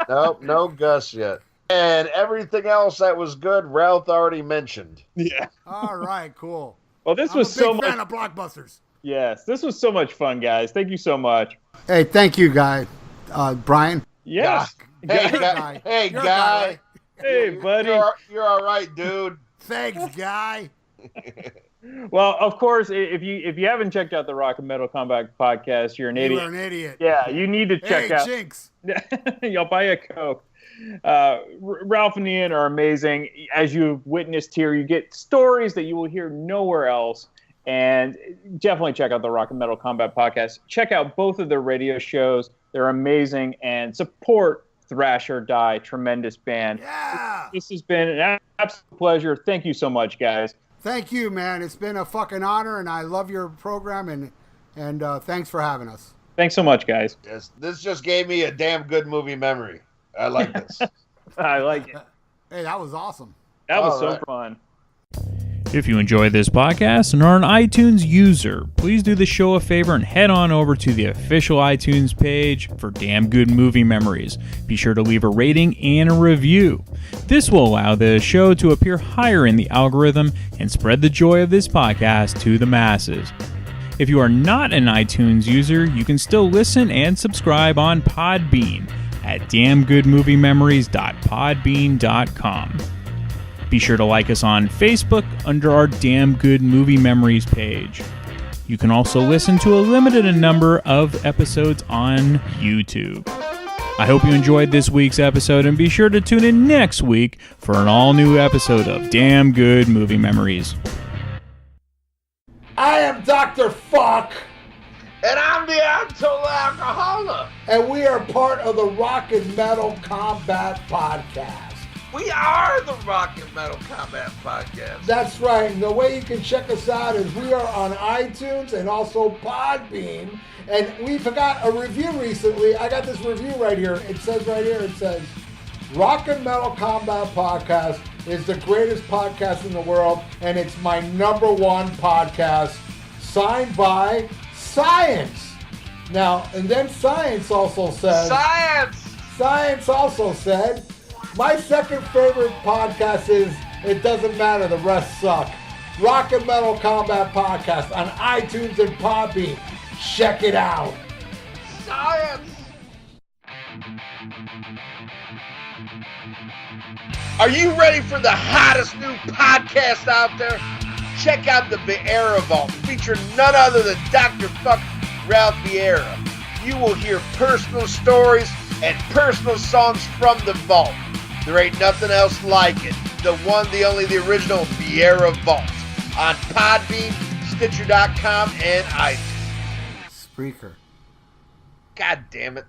Nope, no Gus yet. And everything else that was good, Ralph already mentioned. Yeah. All right, cool. Well, this was so much. I'm a big fan of blockbusters. Yes, this was so much fun, guys. Thank you so much. Hey, thank you, guy. Brian. Yes. Hey, guy. Hey, guy. Right? Hey, buddy. You're all right, dude. Thanks, guy. Well, of course, if you haven't checked out the Rock and Metal Combat Podcast, you're an idiot. You're an idiot. Yeah, you need to check out. Hey, Jinx. You'll buy a Coke. Ralph and Ian are amazing. As you've witnessed here, you get stories that you will hear nowhere else. And definitely check out the Rock and Metal Combat Podcast. Check out both of their radio shows. They're amazing. And support Thrash or Die. Tremendous band. Yeah. This has been an absolute pleasure. Thank you so much, guys. Thank you, man. It's been a fucking honor, and I love your program, and thanks for having us. Thanks so much, guys. Yes, this just gave me a damn good movie memory. I like this. I like it. Hey, that was awesome. That was so fun. If you enjoy this podcast and are an iTunes user, please do the show a favor and head on over to the official iTunes page for Damn Good Movie Memories. Be sure to leave a rating and a review. This will allow the show to appear higher in the algorithm and spread the joy of this podcast to the masses. If you are not an iTunes user, you can still listen and subscribe on Podbean at damngoodmoviememories.podbean.com. Be sure to like us on Facebook under our Damn Good Movie Memories page. You can also listen to a limited number of episodes on YouTube. I hope you enjoyed this week's episode, and be sure to tune in next week for an all-new episode of Damn Good Movie Memories. I am Dr. Fuck. And I'm the Untitled Alcoholic. And we are part of the Rock and Metal Combat Podcast. We are the Rock and Metal Combat Podcast. That's right. And the way you can check us out is we are on iTunes and also Podbean. And we forgot a review recently. I got this review right here. It says, Rock and Metal Combat Podcast is the greatest podcast in the world, and it's my #1 podcast, signed by Science. Now, and then Science also said, My second favorite podcast is It Doesn't Matter, the rest suck. Rock and Metal Combat Podcast on iTunes and Podbean. Check it out. Science! Are you ready for the hottest new podcast out there? Check out the Viera Vault, featuring none other than Dr. Fuck Ralph Viera. You will hear personal stories and personal songs from the vault. There ain't nothing else like it. The one, the only, the original Viera Vault on Podbean, Stitcher.com, and iTunes. Spreaker. God damn it.